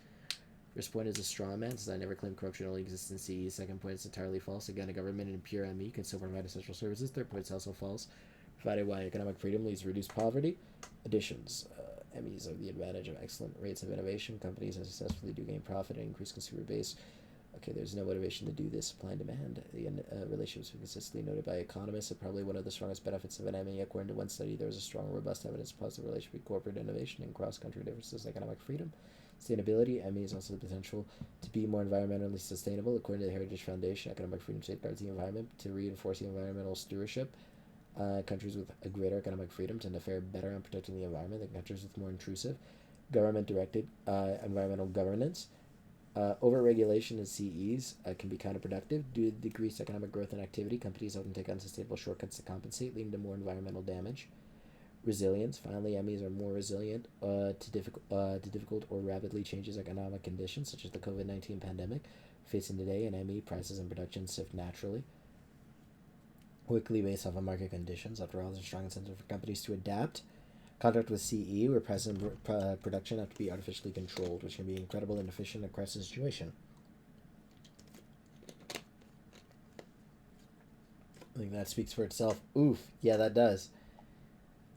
First point is a straw man, since I never claimed corruption only exists in CEs. Second point is entirely false. Again, a government and a pure ME can still provide essential services. Third point is also false, provided why economic freedom leads to reduced poverty. Additions. MEs have the advantage of excellent rates of innovation. Companies that successfully do gain profit and increase consumer base. Okay, there's no motivation to do this. Supply and demand. The relationships have been consistently noted by economists are probably one of the strongest benefits of an ME. According to one study, there was a strong, robust evidence of positive relationship between corporate innovation and cross-country differences in economic freedom. Sustainability. ME has also the potential to be more environmentally sustainable. According to the Heritage Foundation, economic freedom safeguards the environment to reinforce the environmental stewardship. Countries with a greater economic freedom tend to fare better on protecting the environment than countries with more intrusive, government-directed environmental governance. Overregulation in CEs can be counterproductive. Due to decreased economic growth and activity, companies often take unsustainable shortcuts to compensate, leading to more environmental damage. Resilience. Finally, MEs are more resilient to difficult or rapidly changes economic conditions, such as the COVID-19 pandemic facing today. In ME, prices and production shift naturally, quickly based off of market conditions. After all, there's a strong incentive for companies to adapt. Contract with CE, where price and production have to be artificially controlled, which can be incredibly inefficient in a crisis situation. I think that speaks for itself. Oof. Yeah, that does.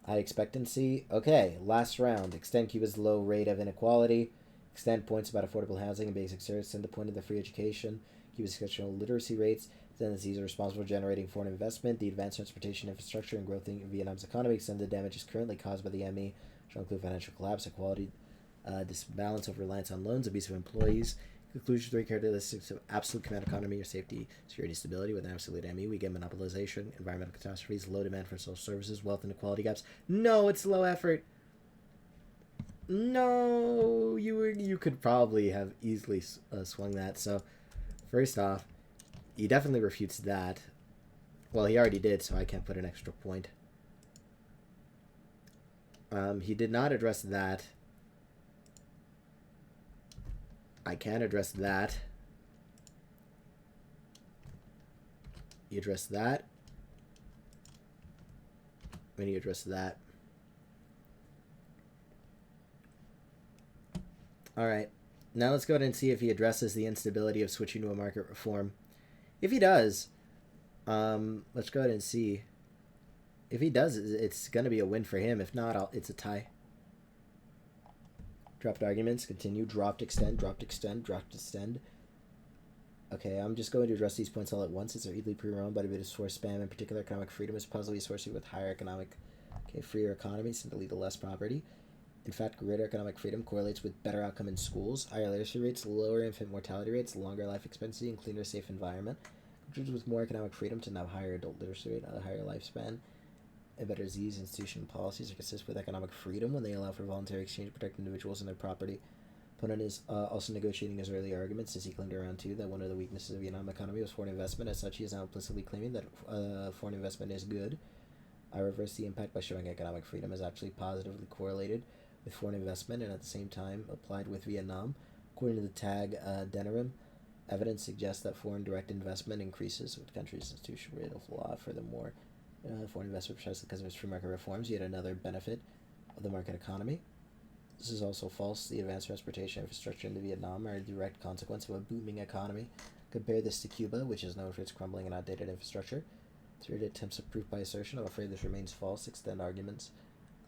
High expectancy. Okay, last round. Extend Cuba's low rate of inequality. Extend points about affordable housing and basic service. Extend the point of the free education. Cuba's exceptional literacy rates. Tendencies are responsible for generating foreign investment, the advanced transportation infrastructure, and growth in Vietnam's economy. Extend the damages currently caused by the ME, shall include financial collapse, equality, disbalance of reliance on loans, abuse of employees. Conclusion: three characteristics of absolute command economy are safety, security, stability. With an absolute ME, we get monopolization, environmental catastrophes, low demand for social services, wealth inequality gaps. No, it's low effort. No, you could probably have easily swung that. So, first off, he definitely refutes that. Well, he already did, so I can't put an extra point. He did not address that. I can address that. He addressed that. When he addressed that. Alright. Now let's go ahead and see if he addresses the instability of switching to a market reform. If he does, let's go ahead and see. If he does, it's going to be a win for him. If not, it's a tie. Dropped arguments, continue, dropped, extend, dropped, extend, dropped, extend. Okay, I'm just going to address these points all at once. It's easily pre-run, but a bit of source spam. In particular, economic freedom is puzzling associated with higher economic, freer economies tend to lead to less poverty. In fact, greater economic freedom correlates with better outcome in schools, higher literacy rates, lower infant mortality rates, longer life expectancy, and cleaner, safe environment. Countries with more economic freedom tend to have higher adult literacy rate, a higher lifespan, and better disease institutional policies are consistent with economic freedom when they allow for voluntary exchange to protect individuals and their property. Opponent is also negotiating his earlier arguments as he claimed around too that one of the weaknesses of the Vietnam economy was foreign investment. As such, he is now implicitly claiming that foreign investment is good. I reverse the impact by showing economic freedom is actually positively correlated with foreign investment and at the same time applied with Vietnam. According to the tag Denerim, evidence suggests that foreign direct investment increases with countries' institutional rate of law. Furthermore, foreign investment precisely because of its free market reforms, yet another benefit of the market economy. This is also false. The advanced transportation infrastructure in Vietnam are a direct consequence of a booming economy. Compare this to Cuba, which is known for its crumbling and outdated infrastructure. Third attempts of proof by assertion. I'm afraid this remains false. Extend arguments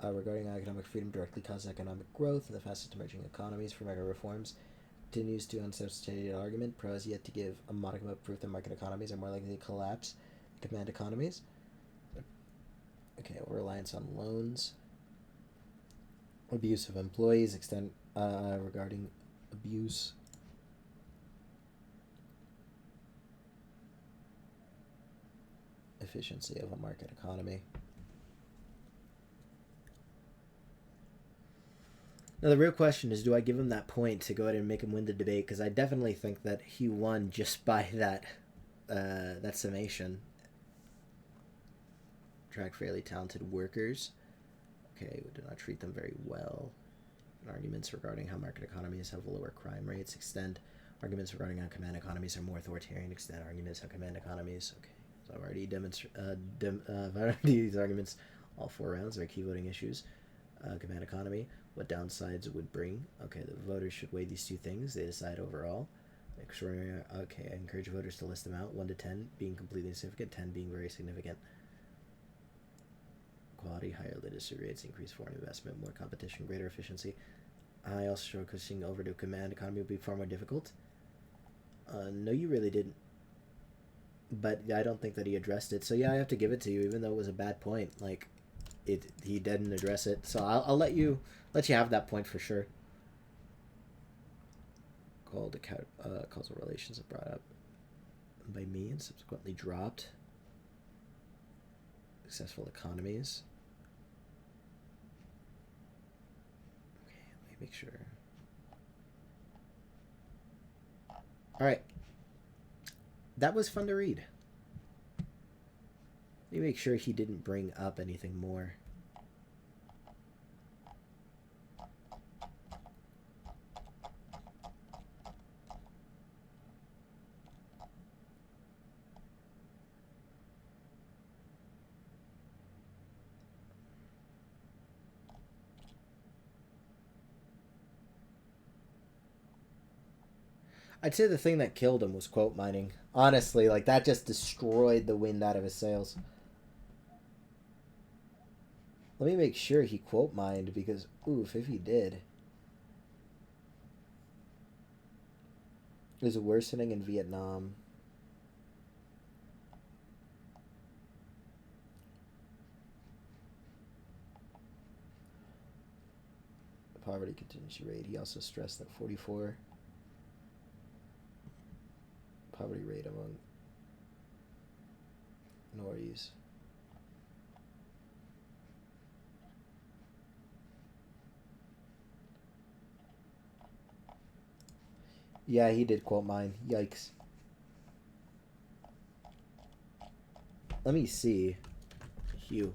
regarding economic freedom directly causes economic growth in the fastest emerging economies. For market reforms continues to unsubstantiated argument. Pro has yet to give a modicum of proof that market economies are more likely to collapse than command economies. Okay, reliance on loans. Abuse of employees. Extend regarding abuse. Efficiency of a market economy. Now the real question is, do I give him that point to go ahead and make him win the debate? Because I definitely think that he won just by that summation. Attract fairly talented workers. Okay, we do not treat them very well. Arguments regarding how market economies have lower crime rates. Extend arguments regarding how command economies are more authoritarian. Extend arguments how command economies. Okay, so I've already demonstrated these arguments all 4 rounds. They're key voting issues. Command economy. What downsides it would bring. Okay, the voters should weigh these 2 things. They decide overall. Extraordinary. Okay, I encourage voters to list them out. 1 to 10 being completely insignificant, 10 being very significant. Quality, higher literacy rates, increased foreign investment, more competition, greater efficiency. I also show switching over to command economy would be far more difficult. No, you really didn't. But I don't think that he addressed it. So yeah, I have to give it to you, even though it was a bad point. Like, he didn't address it. So I'll let you have that point for sure. Causal relations are brought up by me and subsequently dropped. Successful economies. Okay, let me make sure. Alright. That was fun to read. Let me make sure he didn't bring up anything more. I'd say the thing that killed him was quote mining. Honestly, like that just destroyed the wind out of his sails. Let me make sure he quote mined because, oof, if he did. There's a worsening in Vietnam. The poverty contingency rate. He also stressed that 44 poverty rate among minorities. Yeah, he did quote mine. Yikes. Let me see. Hugh.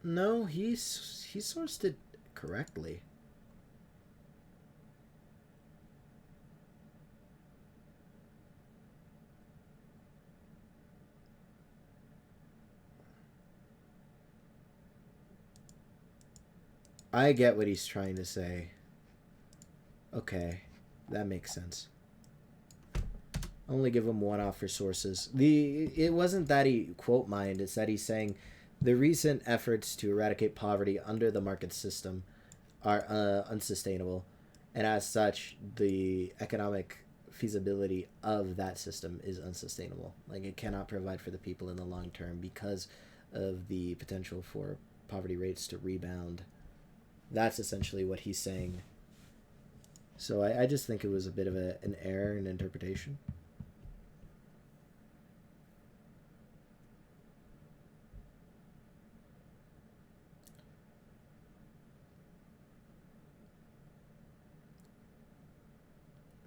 No, he sourced it correctly. I get what he's trying to say. Okay, that makes sense. Only give him one off for sources. It wasn't that he quote mined, it's that he's saying the recent efforts to eradicate poverty under the market system are unsustainable, and as such, the economic feasibility of that system is unsustainable. Like it cannot provide for the people in the long term because of the potential for poverty rates to rebound. That's essentially what he's saying. So I just think it was a bit of an error in interpretation.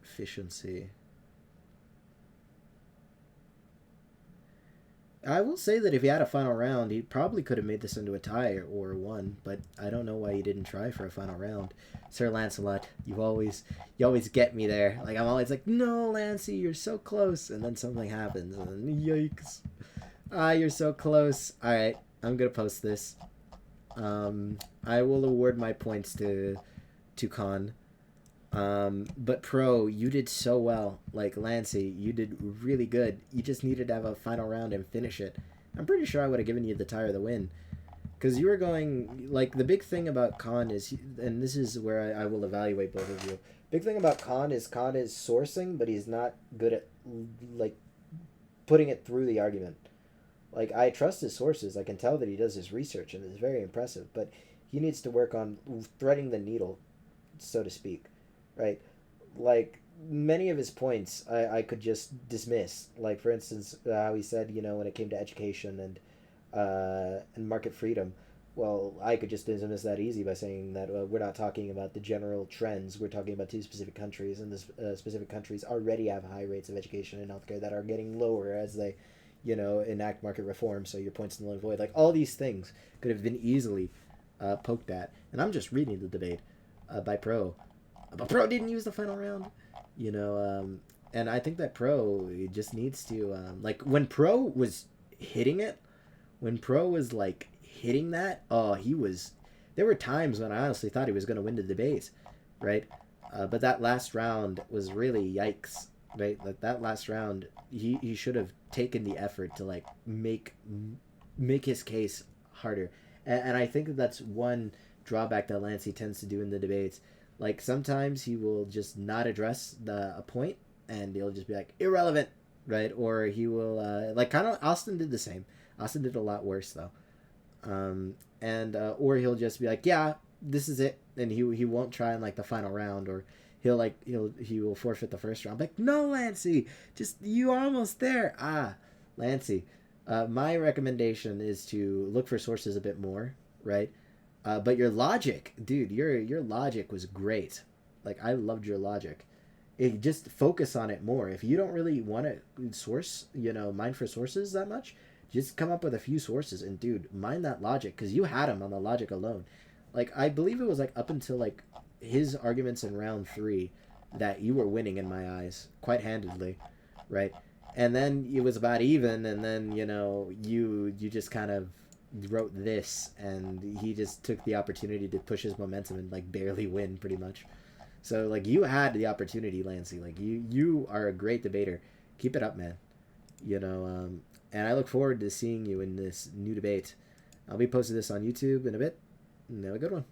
Efficiency. I will say that if he had a final round, he probably could have made this into a tie or one, but I don't know why he didn't try for a final round. Sir Lancelot, you always get me there. Like I'm always like, no, Lancy, you're so close, and then something happens, and then yikes! Ah, you're so close. All right, I'm gonna post this. I will award my points to Khan. But Pro, you did so well. Like Lancy, you did really good. You just needed to have a final round and finish it. I'm pretty sure I would have given you the tie or the win. Because you were going, like, the big thing about Khan is, and this is where I will evaluate both of you. Big thing about Khan is sourcing, but he's not good at, like, putting it through the argument. Like, I trust his sources. I can tell that he does his research, and it's very impressive. But he needs to work on threading the needle, so to speak, right? Like many of his points, I could just dismiss. Like for instance, how he said, when it came to education and market freedom, well, I could just dismiss that easy by saying that we're not talking about the general trends. We're talking about two specific countries, and the specific countries already have high rates of education and healthcare that are getting lower as they, enact market reform. So your points null and void. Like all these things could have been easily poked at. And I'm just reading the debate by Pro. But Pro didn't use the final round, and I think that Pro just needs to, like, when Pro was hitting it, when Pro was, like, hitting that, oh, there were times when I honestly thought he was going to win the debate, right? But that last round was really yikes, right? Like, that last round, he should have taken the effort to, like, make his case harder. And I think that's one drawback that Lancey tends to do in the debates. Like sometimes he will just not address a point, and he'll just be like irrelevant, right? Or he will like kind of Austin did the same. Austin did a lot worse though, and or he'll just be like, yeah, this is it, and he won't try in like the final round, or he will forfeit the first round. I'm like, no, Lancey, just you're almost there. Lancey, my recommendation is to look for sources a bit more, right? But your logic, dude, your logic was great. Like I loved your logic. Just focus on it more. If you don't really want to source, mine for sources that much, just come up with a few sources and dude, mine that logic because you had him on the logic alone. Like I believe it was like up until like his arguments in round 3 that you were winning in my eyes quite handedly, right? And then it was about even, and then you just kind of wrote this, and he just took the opportunity to push his momentum and like barely win, pretty much. So like you had the opportunity, Lancey. Like you are a great debater. Keep it up, man. You know, and I look forward to seeing you in this new debate. I'll be posting this on YouTube in a bit. Have a good one.